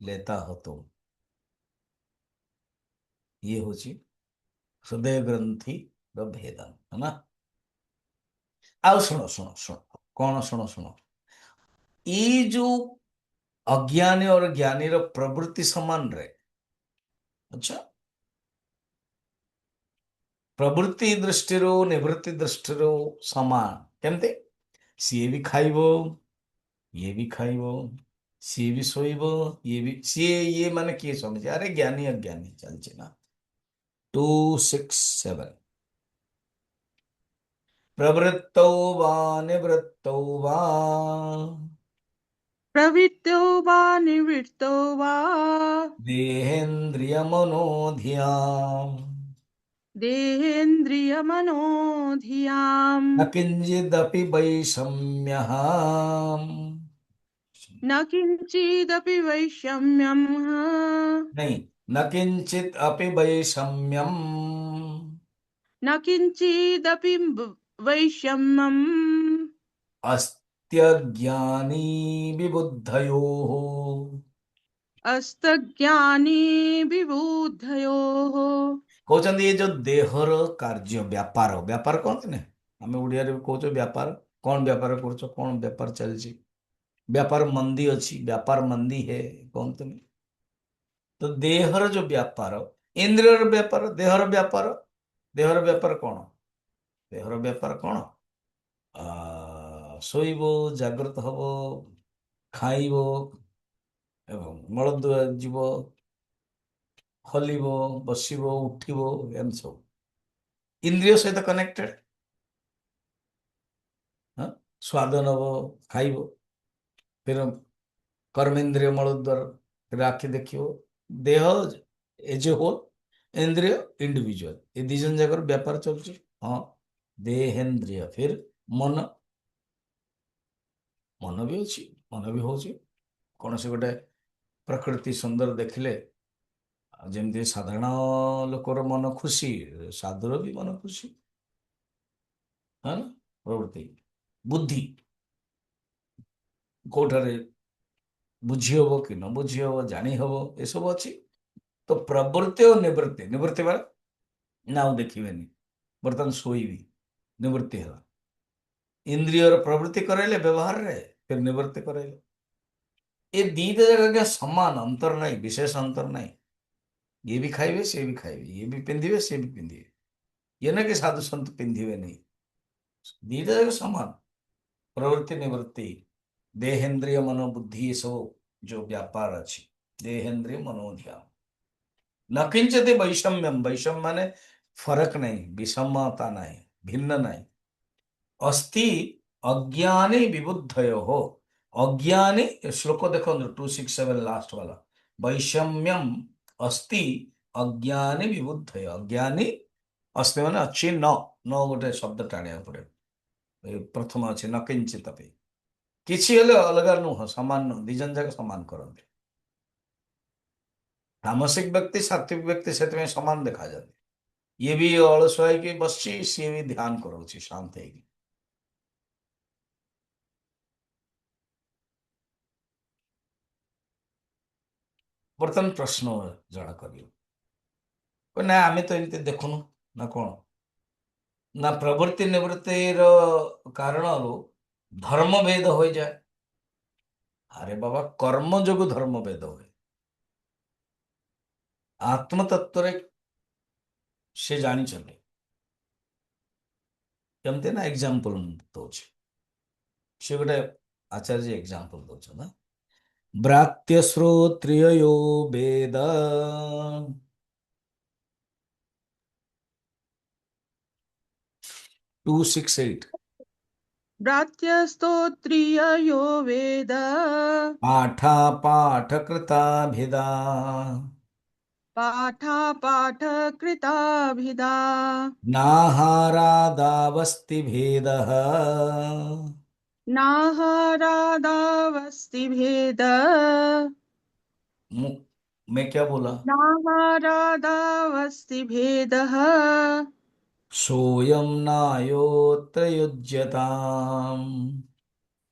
ଲେତା ହୋ ତୁମ। ଇଏ ହଉଛି ହୃଦୟ ଗ୍ରନ୍ଥିର ଭେଦନ, है ना। ଆଉ ଶୁଣ ଶୁଣ ଶୁଣ, କଣ ଶୁଣ ଶୁଣ, ଏଇ ଯୋଉ ଅଜ୍ଞାନୀ और ଜ୍ଞାନୀର ପ୍ରବୃତ୍ତି ସମାନରେ, ଆଚ୍ଛା, ପ୍ରବୃତ୍ତି ଦୃଷ୍ଟିରୁ ନିବୃତ୍ତି ଦୃଷ୍ଟିରୁ ସମାନ କେମିତି? ସିଏ ବି ଖାଇବ, ଇଏ ବି ଖାଇବ, ସିଏ ବି ଶୋଇବ, ଇଏ ବି, ସିଏ ଇଏ ମାନେ କିଏ ଶୁଣିଛି? ଆରେ ଜ୍ଞାନୀ ଅଜ୍ଞାନୀ ଚାଲିଛି ନା। 267 प्रवृत्तौ वा निवृत्तौ वा प्रवृत्तो वा निवृत्तो वा देहेन्द्रियमनोधियाम् देहेन्द्रियमनोधियाम् न किञ्चिदपि वैषम्यः न किञ्चिदपि वैषम्यम् नहीं, न किञ्चित् अपि वैषम्यम् न किञ्चिदपि वैषम्यम् अस्त्यज्ञानी विबुद्धयोः। अस्तज्ञानी विबुद्धयोः। କହୁଛନ୍ତି ଏ ଯୋଉ ଦେହର କାର୍ଯ୍ୟ ବ୍ୟାପାର, ବ୍ୟାପାର କହନ୍ତି ନା, ଆମେ ଓଡ଼ିଆରେ ବି କହୁଛୁ ବ୍ୟାପାର। କଣ ବ୍ୟାପାର କରୁଛ, କଣ ବ୍ୟାପାର ଚାଲିଛି? ବ୍ୟାପାର ମନ୍ଦି ଅଛି, ବ୍ୟାପାର ମନ୍ଦି ହେ କହନ୍ତୁନି। ତ ଦେହର ଯୋଉ ବ୍ୟାପାର, ଇନ୍ଦ୍ରିୟର ବ୍ୟାପାର, ଦେହର ବ୍ୟାପାର, ଦେହର ବ୍ୟାପାର କଣ? ଦେହର ବ୍ୟାପାର କଣ? ଶୋଇବ, ଜାଗ୍ରତ ହବ, ଖାଇବ, ଏବଂ ମଳଦ୍ୱାର ଯିବ, ହଲିବ, ବସିବ, ଉଠିବ, ଏମିତି ସବୁ ଇନ୍ଦ୍ରିୟ ସହିତ କନେକ୍ଟେଡ। ହଁ, ସ୍ୱାଦ ନବ, ଖାଇବ, ଫିର कर्मेंद्रिय मलद्वार, फिर आंखें देखियो, देह एज ए होल, इंद्रिय इंडिविजुअल, ये दी जन जाकर व्यापार चलছে। हाँ, देहेन्द्रिय, फिर मन, मन भी अच्छी, मन भी होची, कौन से गोटे प्रकृति सुंदर देखले, ଯେମିତି ସାଧାରଣ ଲୋକର ମନ ଖୁସି, ସାଧୁର ବି ମନ ଖୁସି, ହଁ ନା। ପ୍ରବୃତ୍ତି, ବୁଦ୍ଧି, କୋଉଠାରେ ବୁଝି ହବ କି ନ ବୁଝି ହବ, ଜାଣି ହବ, ଏସବୁ ଅଛି। ତ ପ୍ରବୃତ୍ତି ଓ ନିବୃତ୍ତି, ନିବୃତ୍ତି ବେଳେ ନା ଆଉ ଦେଖିବେନି, ବର୍ତ୍ତମାନ ଶୋଇବି, ନିବୃତ୍ତି ହେଲା। ଇନ୍ଦ୍ରିୟର ପ୍ରବୃତ୍ତି କରାଇଲେ ବ୍ୟବହାରରେ, ଫିର ନିବୃତ୍ତି କରାଇଲେ। ଏ ଦିଟା ଯାକ ଆଜ୍ଞା ସମାନ, ଅନ୍ତର ନାହିଁ, ବିଶେଷ ଅନ୍ତର ନାହିଁ। ଇଏ ବି ଖାଇବେ, ସିଏ ବି ଖାଇବେ, ଇଏ ବି ପିନ୍ଧିବେ, ସିଏ ବି ପିନ୍ଧିବେ। ଇଏ ନା କି ସାଧୁ ସନ୍ଥ ପିନ୍ଧିବେନି, ଦିଟା ଯାକ ସମାନ। ପ୍ରବୃତ୍ତି ନିବୃତ୍ତି, ଦେହେନ୍ଦ୍ରିୟ ମନୋବୁଦ୍ଧି, ଏ ସବୁ जो व्यापार अच्छी, देहेन्द्रिय मनोध्यान। न किंचित वैषम्यम, वैषम्य माने फरक नहीं, विषमता नहीं, भिन्न नहीं। अस्ति अज्ञानी विबुद्धयो हो, अज्ञानी, श्लोक देखो 267 लास्ट वाला, वैषम्यम अस्ति अज्ञानी विबुद्धयो, अज्ञानी अस्ति माने अच्छी, न न गोटे शब्द टाणिया पड़े, प्रथम अच्छी न किंचित अपि, କିଛି ହେଲେ ଅଲଗା ନୁହଁ, ସମାନ ନୁହଁ, ଦି ଜଣ ଯାକ ସମାନ କରନ୍ତି। ତାମସିକ ବ୍ୟକ୍ତି, ସାତ୍विक ବ୍ୟକ୍ତି ସେଥିପାଇଁ ସମାନ ଦେଖାଯାନ୍ତି। ଇଏ ବି ଅଳସୁଆ ହେଇକି ବସିଛି, ସିଏ ବି ଧ୍ୟାନ କରୁଛି ଶାନ୍ତ ହେଇକି। ବର୍ତ୍ତମାନ ପ୍ରଶ୍ନ ଜଣା କରିବ, ନା ଆମେ ତ ଏମିତି ଦେଖୁନୁ, ନା କଣ? ନା ପ୍ରବୃତ୍ତି ନିବୃତ୍ତିର କାରଣରୁ ଧର୍ମ ଭେଦ ହୋଇଯାଏ। ଆରେ ବାବା, କର୍ମ ଯୋଗୁଁ ଧର୍ମ ଭେଦ ହୁଏ। ଆତ୍ମତତ୍ଵରେ ସେ ଜାଣିଛନ୍ତି, କେମିତି ନା ଏକ୍ସାମ୍ପଲ ଦଉଛି, ସେ ଗୋଟେ ଆଚାର୍ଯ୍ୟ ଏକ୍ସାମ୍ପଲ ଦଉଛନ୍ତି ନା, ବ୍ରାତ୍ୟ ଶ୍ରୋତ୍ରିୟୋ ବେଦ 268 भ्रात्यस्तोत्रिययो वेद पाठा पाठकृताभिधा पाठकृताभिधा नाहारादावस्ति भेदः। नाहारादावस्ति भेद मु- मैं क्या बोला? नाहारादावस्ति भेदः सोयम नायोत्र युज्यताम्।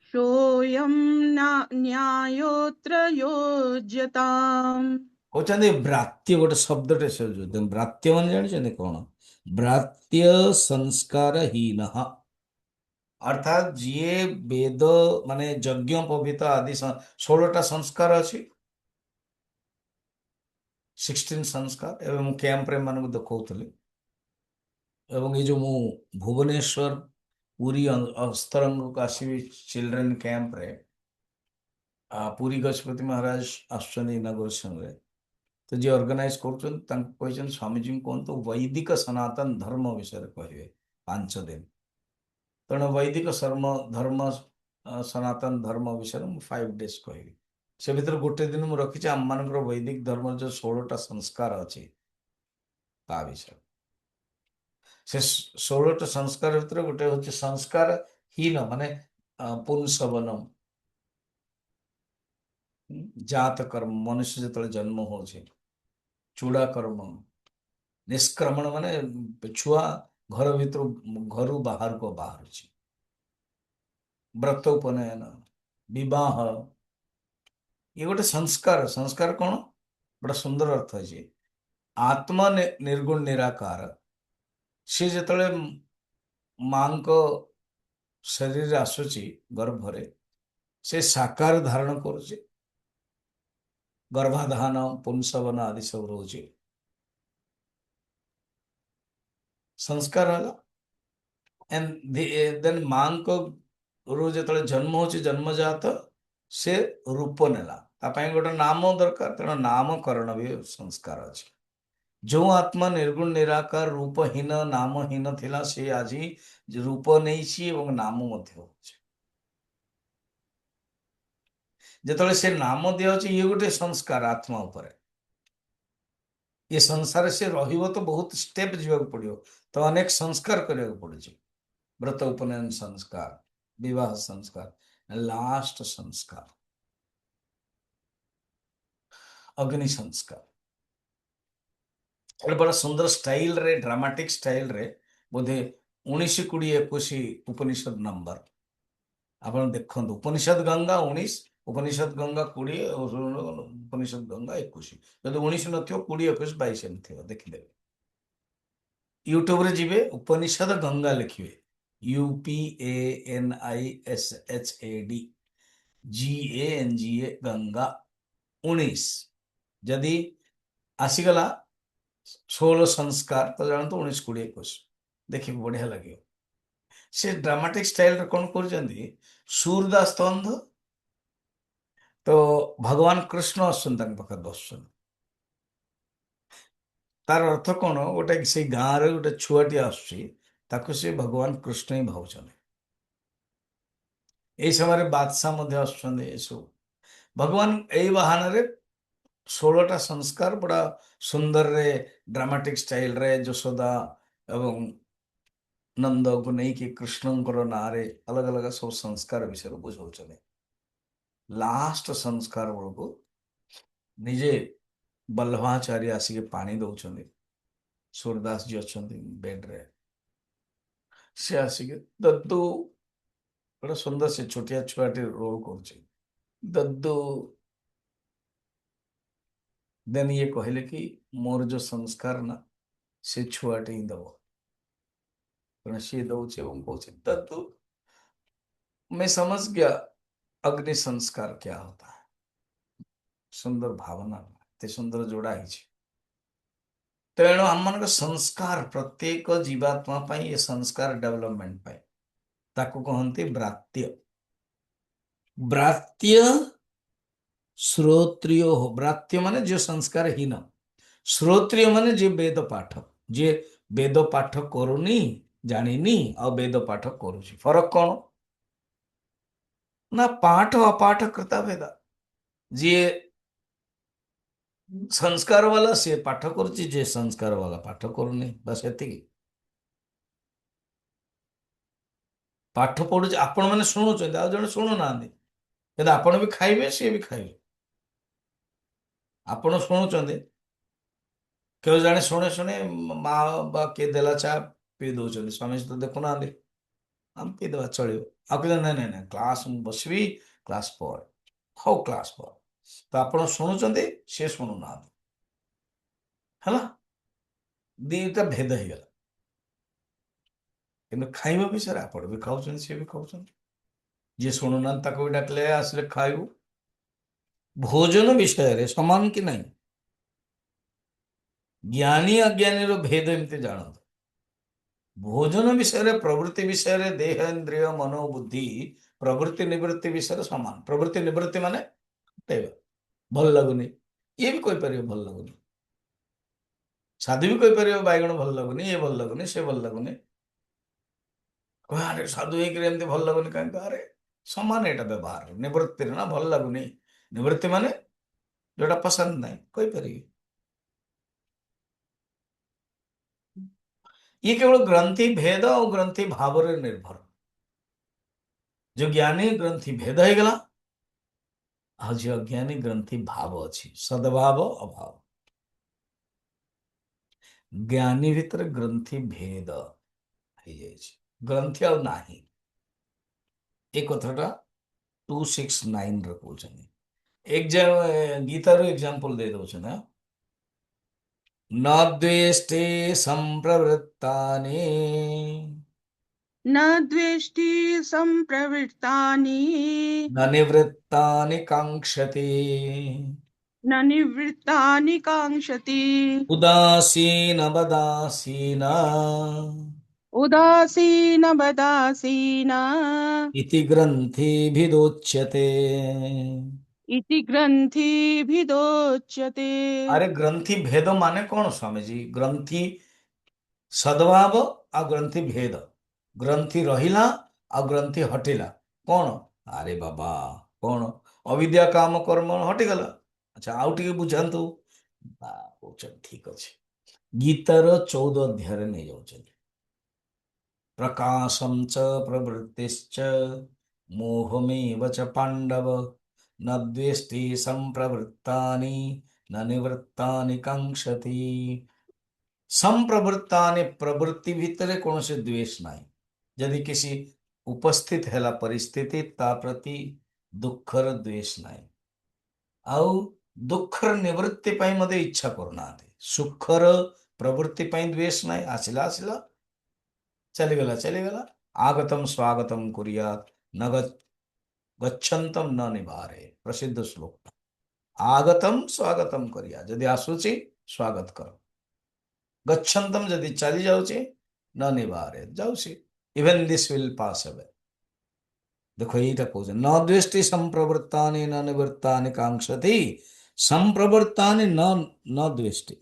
सोऽयं न्यायोऽत्र योज्यताम्। କହୁଛନ୍ତି ବ୍ରାତ୍ୟ, ଗୋଟେ ଶବ୍ଦଟେ ସେ ଯୋଉ ବ୍ରାତ୍ୟ ମାନେ ଜାଣିଛନ୍ତି କଣ? ବ୍ରାତ୍ୟ ସଂସ୍କାରହୀନଃ ଅର୍ଥାତ୍ ଯିଏ ବେଦ ମାନେ ଯଜ୍ଞ ପବିତ ଆଦି 16ଟା ସଂସ୍କାର ଅଛି, 16 ସଂସ୍କାର। ଏବେ ମୁଁ କ୍ୟାମ୍ପରେ ମାନଙ୍କୁ ଦେଖଉଥିଲି, ଏବଂ ଏଇ ଯୋଉ ମୁଁ ଭୁବନେଶ୍ୱର ପୁରୀ ଅସ୍ତରଙ୍ଗକୁ ଆସିବି ଚିଲଡ୍ରେନ୍ କ୍ୟାମ୍ପରେ, ପୁରୀ ଗଜପତି ମହାରାଜ ଆସୁଛନ୍ତି ଇନାଗୁରେସନରେ। ତ ଯିଏ ଅର୍ଗାନାଇଜ କରୁଛନ୍ତି ତାଙ୍କୁ କହିଛନ୍ତି ସ୍ୱାମୀଜୀଙ୍କୁ କୁହନ୍ତୁ ବୈଦିକ ସନାତନ ଧର୍ମ ବିଷୟରେ କହିବେ 5 ଦିନ। ତେଣୁ ବୈଦିକ ଧର୍ମ ସନାତନ ଧର୍ମ ବିଷୟରେ ମୁଁ 5 days କହିବି। ସେ ଭିତରେ ଗୋଟେ ଦିନ ମୁଁ ରଖିଛି ଆମମାନଙ୍କର ବୈଦିକ ଧର୍ମର ଯୋଉ 16ଟା ସଂସ୍କାର ଅଛି ତା ବିଷୟରେ। ସେ 16ଟା ସଂସ୍କାର ଭିତରେ ଗୋଟେ ହଉଛି ସଂସ୍କାର ହୀନ, ମାନେ ପୁଂସବନମ, ଜାତ କର୍ମ, ମନୁଷ୍ୟ ଯେତେବେଳେ ଜନ୍ମ ହଉଛି, ଚୂଡା କର୍ମ, ନିଷ୍କ୍ରମଣ ମାନେ ଛୁଆ ଘରୁ ବାହାରକୁ ବାହାରୁଛି, ବ୍ରତ ଉପନୟନ, ବିବାହ, ଇଏ ଗୋଟେ ସଂସ୍କାର। ସଂସ୍କାର କଣ? ଗୋଟେ ସୁନ୍ଦର ଅର୍ଥ ଅଛି। ଆତ୍ମା ନିର୍ଗୁଣ ନିରାକାର, ସେ ଯେତେବେଳେ ମାଙ୍କ ଶରୀରରେ ଆସୁଛି ଗର୍ଭରେ, ସେ ସାକାର ଧାରଣ କରୁଛି, ଗର୍ଭାଧାନ ପୁଂସବନ ଆଦି ସବୁ ରହୁଛି, ସଂସ୍କାର ହେଲା। ଦେନ୍ ମାଙ୍କ ରୁ ଯେତେବେଳେ ଜନ୍ମ ହଉଛି ଜନ୍ମଜାତ, ସେ ରୂପ ନେଲା, ତା ପାଇଁ ଗୋଟେ ନାମ ଦରକାର, ତେଣୁ ନାମକରଣ ବି ସଂସ୍କାର ଅଛି। ଯୋଉ ଆତ୍ମା ନିର୍ଗୁଣ ନିରାକାର ରୂପହୀନ ନାମହୀନ ଥିଲା, ସେ ଆଜି ରୂପ ନେଇଛି ଏବଂ ନାମ ମଧ୍ୟ ହଉଛି। ଯେତେବେଳେ ସେ ନାମ ଦିଆଯାଉଛି, ଇଏ ଗୋଟେ ସଂସ୍କାର ଆତ୍ମା ଉପରେ। ଏ ସଂସାରରେ ସେ ରହିବ ତ ବହୁତ ଷ୍ଟେପ ଯିବାକୁ ପଡିବ, ତ ଅନେକ ସଂସ୍କାର କରିବାକୁ ପଡୁଛି। ବ୍ରତ ଉପନୟନ ସଂସ୍କାର, ବିବାହ ସଂସ୍କାର, ଲାଷ୍ଟ ସଂସ୍କାର ଅଗ୍ନି ସଂସ୍କାର। ଗୋଟେ ବଡ଼ ସୁନ୍ଦର ଷ୍ଟାଇଲରେ, ଡ୍ରାମାଟିକ ଷ୍ଟାଇଲରେ, ବୋଧେ 19, 20, 21 ଉପନିଷଦ ନମ୍ବର ଆପଣ ଦେଖନ୍ତୁ। ଉପନିଷଦ ଗଙ୍ଗା 19, ଉପନିଷଦ ଗଙ୍ଗା 20, ଉପନିଷଦ ଗଙ୍ଗା 21। ଯଦି 19 ନଥିବ 20, 21, 22 ଏମିତି ଥିବ, ଦେଖିଦେବେ। ୟୁଟ୍ୟୁବରେ ଯିବେ, ଉପନିଷଦ ଗଙ୍ଗା ଲେଖିବେ, UPANISHAD GANGA ଗଙ୍ଗା 19। ଯଦି ଆସିଗଲା 16 ସଂସ୍କାର, ତ ଜାଣନ୍ତୁ 19, 20, 21 ଦେଖିବେ, ବଢିଆ ଲାଗିବ। ସେ ଡ୍ରାମାଟିକ ଷ୍ଟାଇଲରେ କଣ କରୁଛନ୍ତି, ସୁରଦାସ ସ୍ତନ୍ଧ, ତ ଭଗବାନ କୃଷ୍ଣ ଆସୁଛନ୍ତି ତାଙ୍କ ପାଖରେ ବସୁଛନ୍ତି। ତାର ଅର୍ଥ କଣ, ଗୋଟେ ସେଇ ଗାଁରେ ଗୋଟେ ଛୁଆଟି ଆସୁଛି, ତାକୁ ସେ ଭଗବାନ କୃଷ୍ଣ ହିଁ ଭାବୁଛନ୍ତି। ଏଇ ସମୟରେ ବାଦଶାହ ମଧ୍ୟ ଆସୁଛନ୍ତି। ଏସବୁ ଭଗବାନ ଏଇ ବାହାନାରେ 16ଟା ସଂସ୍କାର ବड़ा ସୁନ୍ଦରରେ ଡ୍ରାମାଟିକ ଷ୍ଟାଇଲରେ ଯଶୋଦା ଏବଂ ନନ୍ଦକୁ ନେଇକି କୃଷ୍ଣଙ୍କର ନାଁରେ ଅଲଗା ଅଲଗା ସବୁ ସଂସ୍କାର ବିଷୟରେ ବୁଝାଉଛନ୍ତି। ଲାଷ୍ଟ ସଂସ୍କାର ବେଳକୁ ନିଜେ ବଲ୍ଲଭାଚାର୍ଯ୍ୟ ଆସିକି ପାଣି ଦଉଛନ୍ତି। ସୁରଦାସ जी ଅଛନ୍ତି ବେଡରେ, ସେ ଆସିକି ଦଦୁ, ଗୋଟେ ସୁନ୍ଦର, ସେ ଛୋଟିଆ ଛୁଆଟି ରୋଲ କରୁଛି, ଦଦୁ। ଦେନ୍ ଇଏ କହିଲେ କି ମୋର ଯୋଉ ସଂସ୍କାର ନା, ସେ ଛୁଆଟି ହିଁ ଦବ। ତେଣୁ ସିଏ ଦଉଛି ଏବଂ କହୁଛି दद्दू मैं समझ गया अग्नि संस्कार क्या होता है। ସୁନ୍ଦର ଭାବନା, ଏତେ ସୁନ୍ଦର ଯୋଡା ହେଇଛି। ତେଣୁ ଆମମାନଙ୍କ ସଂସ୍କାର, ପ୍ରତ୍ୟେକ ଜୀବାତ୍ମା ପାଇଁ ଏ ସଂସ୍କାର ଡେଭଲପମେଣ୍ଟ ପାଇଁ, ତାକୁ କହନ୍ତି ବ୍ରାତ୍ୟ। ବ୍ରାତ୍ୟ ଶ୍ରୋତ୍ରିୟ, ବ୍ରାତ୍ୟ ମାନେ ଯିଏ ସଂସ୍କାର ହୀନ, ଶ୍ରୋତ୍ରିୟ ମାନେ ଯିଏ ବେଦ ପାଠ, ଯିଏ ବେଦ ପାଠ କରୁନି, ଜାଣିନି, ଆଉ ବେଦ ପାଠ କରୁଛି। ଫରକ କଣ ନା, ପାଠ ଅପାଠ କୃତା ଭେଦ। ଯିଏ ସଂସ୍କାର ବାଲା ସିଏ ପାଠ କରୁଛି, ଯିଏ ସଂସ୍କାର ବାଲା ପାଠ କରୁନି, ବାସ୍ ଏତିକି। ପାଠ ପଢୁଛି, ଆପଣ ମାନେ ଶୁଣୁଛନ୍ତି, ଆଉ ଜଣେ ଶୁଣୁନାହାନ୍ତି, କିନ୍ତୁ ଆପଣ ବି ଖାଇବେ, ସିଏ ବି ଖାଇବେ। ଆପଣ ଶୁଣୁଛନ୍ତି, କେଉ ଜଣେ ଶୁଣେ ଶୁଣେ ମା ବା କିଏ ଦେଲା ଚା ପିଇ ଦଉଛନ୍ତି, ସ୍ୱାମୀ ତ ଦେଖୁନାହାନ୍ତି, ଆମେ ପିଇଦେବା ଚଳିବ। ଆଉ କହିଲେ ନାଇଁ ନାଇଁ ନାଇଁ, କ୍ଲାସ ମୁଁ ବସିବି, କ୍ଲାସ ପରେ, ହଉ କ୍ଲାସ ପରେ। ତ ଆପଣ ଶୁଣୁଛନ୍ତି, ସିଏ ଶୁଣୁନାହାନ୍ତି, ହେଲା, ଦିଟା ଭେଦ ହେଇଗଲା। କିନ୍ତୁ ଖାଇବା ବିଷୟରେ ଆପଣ ବି ଖାଉଛନ୍ତି, ସିଏ ବି ଖାଉଛନ୍ତି। ଯିଏ ଶୁଣୁନାହାନ୍ତି ତାକୁ ବି ଡାକିଲେ ଆସିଲେ ଖାଇବୁ। ଭୋଜନ ବିଷୟରେ ସମାନ କି ନାହିଁ? ଜ୍ଞାନୀ ଅଜ୍ଞାନୀର ଭେଦ ଏମିତି ଜାଣନ୍ତୁ। ଭୋଜନ ବିଷୟରେ, ପ୍ରବୃତ୍ତି ବିଷୟରେ, ଦେହ ଇନ୍ଦ୍ରିୟ ମନୋ ବୁଦ୍ଧି ପ୍ରବୃତ୍ତି ନିବୃତ୍ତି ବିଷୟରେ ସମାନ। ପ୍ରବୃତ୍ତି ନିବୃତ୍ତି ମାନେ ହଟେଇବା। ଭଲ ଲାଗୁନି, ଇଏ ବି କହିପାରିବ ଭଲ ଲାଗୁନି। ସାଧୁ ବି କହିପାରିବ ବାଇଗଣ ଭଲ ଲାଗୁନି, ଇଏ ଭଲ ଲାଗୁନି, ସେ ଭଲ ଲାଗୁନି। କହିବା ଆରେ ସାଧୁ ହେଇକିରି ଏମିତି ଭଲ ଲାଗୁନି କାହିଁକି? ଆରେ ସମାନ ଏଇଟା ବ୍ୟବହାର। ନିବୃତ୍ତିରେ ନା ଭଲ ଲାଗୁନି, ନିବୃତ୍ତି ମାନେ ଯୋଉଟା ପସନ୍ଦ ନାହିଁ କହିପାରିବି। ଇଏ କେବଳ ଗ୍ରନ୍ଥି ଭେଦ ଆଉ ଗ୍ରନ୍ଥି ଭାବରେ ନିର୍ଭର। ଯୋଉ ଜ୍ଞାନୀ ଗ୍ରନ୍ଥି ଭେଦ ହେଇଗଲା, ଆଉ ଯୋଉ ଅଜ୍ଞାନୀ ଗ୍ରନ୍ଥି ଭାବ ଅଛି, ସଦ୍ଭାବ ଅଭାବ। ଜ୍ଞାନୀ ଭିତରେ ଗ୍ରନ୍ଥି ଭେଦ ହେଇଯାଇଛି, ଗ୍ରନ୍ଥି ଆଉ ନାହିଁ। ଏ କଥାଟା 269 ରେ କହୁଛନ୍ତି। ଗୀତାରୁ ଏକ୍ସାମ୍ପଲ ଦେଇ ଦଉଛନ୍ତି। न द्वेष्टे संप्रवृत्तानि न द्वेष्टि सम्प्रवृत्तानि न निवृत्तानि काङ्क्षति न निवृत्तानि काङ्क्षति उदासीनवदासीन उदासीनवदासीन इति ग्रन्थिभिदोच्यते। इति ग्रन्थिभिदोच्यते। अरे ग्रंथि भेद माने कौन स्वामी जी? ग्रंथि सद्भाव आ ग्रंथि भेद। ग्रंथि रहिला आ ग्रंथि हटिला कौन? अरे बाबा कौन? अविद्या काम कर्म हटिगला। अच्छा आउ टिके बुझाନ୍ତୁ। ठीक ଅଛି। गीतार 14 अध्याय नहीं जाउछନ୍ତି। प्रकाशम च प्रवृत्तिश्च मोहमेव च पांडव न द्वेष्टि संप्रवृत्तानि न निवृत्तानि कांक्षति। संप्रवृत्तानि प्रवृत्ति भितर कौन से द्वेष नहीं। यदि किसी उपस्थित है परिस्थिति ता प्रति दुखर द्वेष नहीं। आउ दुखर निवृत्ति पाई मते इच्छा करना। सुखर प्रवृत्ति पाई द्वेष नहीं। आसिला आसिला, चलीगला चलीगला। आगतम स्वागतम कुर्यात् न गच्छन्तम न निवारे। प्रसिद्ध श्लोक। आगतम स्वागतम करिया, यदि आसुची स्वागत करो। गच्छन्तम यदि चली जाउची न निवारे जाउची। Even this will pass away. देखो यहीटा कौन न द्वेष्टि संप्रवृत्तानि न निवृत्तानि कांक्षति। संप्रवृत्तानि न न द्वेष्टि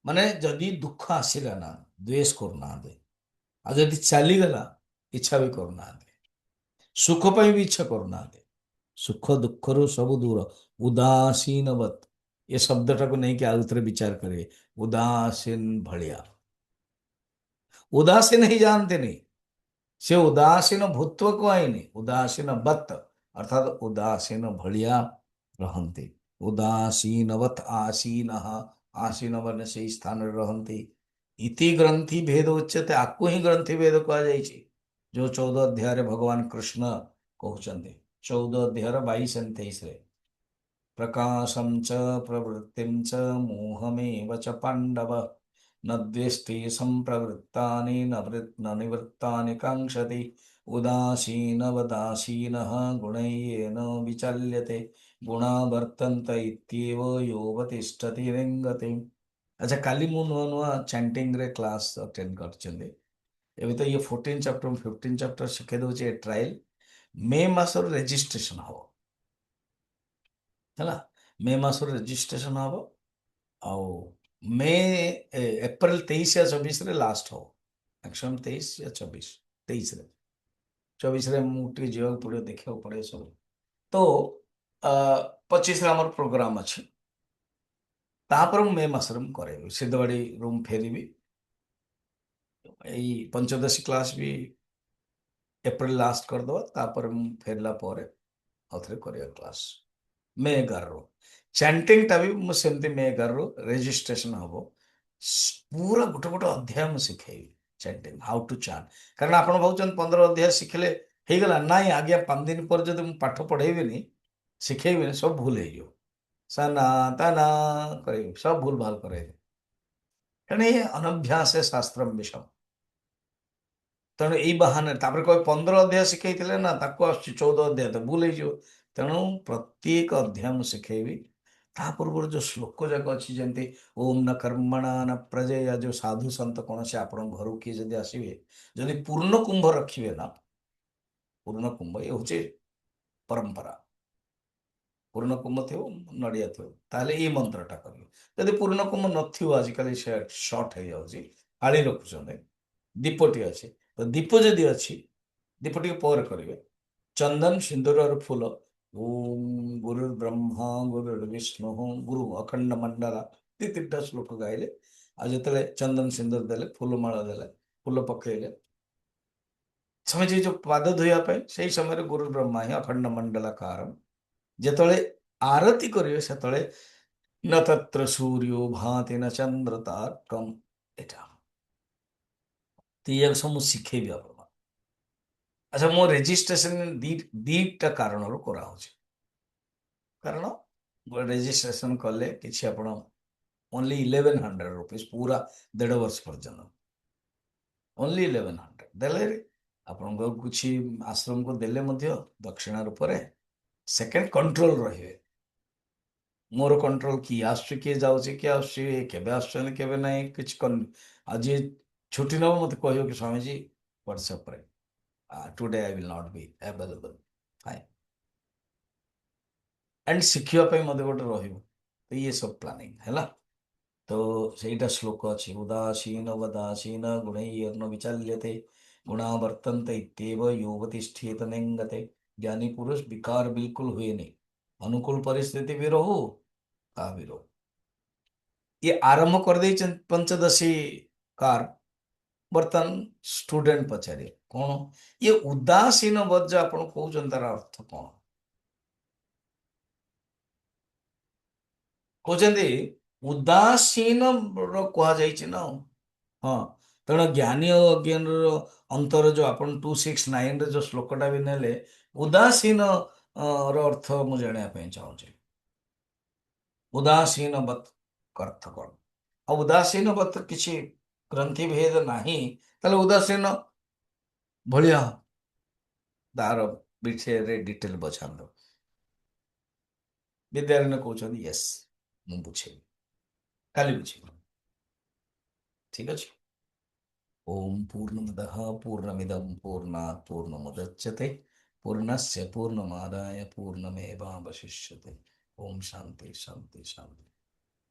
माने जदि दुख आसिला ना द्वेष करना। आ जदि चलीगला इच्छा भी करना। सुख पाई भी इच्छा करना। सुख दुखर सब दूर। उदासीनवत ये शब्दटा को नहीं कि आउ थे विचार करे। उदासीन भलिया, उदासीन ही जानते नहीं। से उदासीन भूत्व को आईनी उदासीन बत अर्थात उदासीन भलिया रहंती। उदासीनवत आसीन, आसीन बने से स्थान रहंती। इति ग्रंथि भेद उच्यते। आपको ही ग्रंथि भेद कहा जाइए, जो 14 अध्याय भगवान कृष्ण कहते। 14 अध्याय 22-23 प्रकाशम च प्रवृत्तिम च मोहमेव च पांडव न द्वेष्टि संप्रवृत्तानि न निवृत्तानि कांक्षति उदासीनवदासीनः गुणैर्येन विचाल्यते गुणा वर्तन्त इत्येव योऽवतिष्ठति लिङ्गति। अच्छा काली मु नुआ नुआ चैंटिंग रे क्लास अटेंड करछन्ते। एबे तो ये 14 चैप्टर 15 चैप्टर शिखे दउचे ट्रायल। मे मासर रेजिस्ट्रेशन हो है। मे मासर रेजिस्ट्रेशन हम आउ मे एप्रिल 23 या 24 रे लास्ट हो। मैक्सिमम 23 या 24, 23 रे 24 रे मुझे जीवा पड़े देखा पड़े सब। तो 25 रे हमर प्रोग्राम अच्छे। तापर मे मासर करे सिद्धवाड़ी रूम फेरबी। यही पंचदशी क्लास भी एप्रिल लास्ट करदे। तापर फेरला आउे कर क्लास मे 11 चैंटिंग टा भी मुझे मे 11 रेजिस्ट्रेशन हम। पूरा गोटे गोटे अध्याय मुझे शिखेबी चैंटिंग हाउ टू चैंट। कारण आप भावुं 15 अध्याय शिखिले हो गला ना आज्ञा 5 दिन पर जब मुझे पाठ पढ़ेबी शिखेबी सब भूल हो सना तना कर सब भूल भाल कर। ତେଣୁ ଏ ଅନଭ୍ୟାସ ଶାସ୍ତ୍ରମ୍ ବିଷମ। ତେଣୁ ଏଇ ବାହାନାରେ ତାପରେ କହେ 15 ଅଧ୍ୟାୟ ଶିଖେଇଥିଲେ ନା, ତାକୁ ଆସୁଛି 14 ଅଧ୍ୟାୟ, ତ ଭୁଲ ହେଇଯିବ। ତେଣୁ ପ୍ରତ୍ୟେକ ଅଧ୍ୟାୟ ମୁଁ ଶିଖେଇବି। ତା ପୂର୍ବରୁ ଯୋଉ ଶ୍ଲୋକ ଯାକ ଅଛି, ଯେମିତି ଓମ୍ ନ କର୍ମଣା ନ ପ୍ରଜୟା, ଯୋଉ ସାଧୁ ସନ୍ତ କୌଣସି ଆପଣଙ୍କ ଘରକୁ କିଏ ଯଦି ଆସିବେ, ଯଦି ପୂର୍ଣ୍ଣ କୁମ୍ଭ ରଖିବେ ନା, ପୂର୍ଣ୍ଣ କୁମ୍ଭ ଏ ହଉଛି ପରମ୍ପରା। ପୂର୍ଣ୍ଣ କୁମ୍ଭ ଥିବ, ନଡ଼ିଆ ଥିବ, ତାହେଲେ ଏଇ ମନ୍ତ୍ରଟା କରିବେ। ଯଦି ପୂର୍ଣ୍ଣ କୁମ୍ଭ ନଥିବ, ଆଜିକାଲି ସେ ସର୍ଟ ହେଇଯାଉଛି, ପାଳି ରଖୁଛନ୍ତି, ଦୀପଟି ଅଛି, ତ ଦୀପ ଯଦି ଅଛି, ଦୀପ ଟିକେ ପରେ କରିବେ। ଚନ୍ଦନ ସିନ୍ଦୁର और फूल, ओम गुरु ब्रह्मा गुरु विष्णु गुरु अखंड मंडला, ଦି ତିନିଟା ଶ୍ଲୋକ ଗାଇଲେ, ଆଉ ଯେତେବେଳେ ଚନ୍ଦନ ସିନ୍ଦୁର ଦେଲେ, ଫୁଲମାଳ ଦେଲେ, ଫୁଲ ପକେଇଲେ, ସ୍ୱାମୀଜୀ ଯୋଉ ପାଦ ଧୋଇବା ପାଇଁ, ସେଇ ସମୟରେ ଗୁରୁ ବ୍ରହ୍ମା ହିଁ ଅଖଣ୍ଡ ମଣ୍ଡଳକାରମ୍। ଯେତେବେଳେ ଆରତି କରିବେ, ସେତେବେଳେ न तत्र सूर्यो भाति न चंद्र तारकम, ଏଟା ତ ଇଏ ସବୁ ମୁଁ ଶିଖେଇବି ଆପଣ। ଆଚ୍ଛା, ମୋ ରେଜିଷ୍ଟ୍ରେସନ ଦିଟା କାରଣରୁ କରାହଉଛି। କାରଣ ରେଜିଷ୍ଟ୍ରେସନ କଲେ କିଛି ଆପଣ ଓନ୍ଲି 1100 रुपीज, पूरा 1.5 वर्ष पर्यंत ओनली 1100 ଦେଲେ, ଆପଣଙ୍କ କିଛି ଆଶ୍ରମକୁ ଦେଲେ ମଧ୍ୟ ଦକ୍ଷିଣା ରୂପରେ। ସେକେଣ୍ଡ, କଣ୍ଟ୍ରୋଲ ରହିବେ। ମୋର କଣ୍ଟ୍ରୋଲ, କିଏ ଆସୁଛି କିଏ ଯାଉଛି, କିଏ ଆସୁଛି, କେବେ ଆସୁଛନ୍ତି କେବେ ନାହିଁ, କିଛି ଆଜି ଛୁଟି ନେବ, ମତେ କହିବ କି ସ୍ୱାମୀଜୀ ହ୍ୱାଟ୍ସଆପରେ, today I will not be available, fine. And ଶିଖିବା ପାଇଁ ମଧ୍ୟ ଗୋଟେ ରହିବ। ତ ଇଏ ସବୁ ପ୍ଲାନିଂ ହେଲା। ତ ସେଇଟା ଶ୍ଲୋକ ଅଛି, ଉଦାସୀନ वदासीन गुणैर्न विचाल्यते गुणा वर्तन्ते इत्येव योगतिष्ठेत नेङ्गते। ज्ञानी पुरुष विकार बिल्कुल हुए नहीं, अनुकूल परिस्थिति भी रहो ता भी रहो। ये आरंभ कर दे पंचदशी कार। बर्तमान स्टूडेंट पचारे कौन ये उदासीन बद जो आप कहते तार अर्थ कौन कहते, उदासीन कहुई ना। हाँ, तेणु ज्ञानी और अज्ञान अंतर जो आप 269 जो श्लोकटा भी नेले, उदासीन अर्थ मुझे जानापी चाहूँगी। उदासीन बत अर्थ कौन? आ उदासीन बत किसी ग्रंथि भेद नहीं, ताले उदासीन भलिया तार विषय डिटेल बचान विद्यारण्य कहते यस मुझे बुझे काली बुझे। ठीक अच्छे। ओम पूर्णमदः पूर्णमिदं पूर्णात् पूर्णमुदच्यते पूर्णस्य पूर्णमादाय पूर्णमेवावशिष्यते। ओम शांति शांति शांति।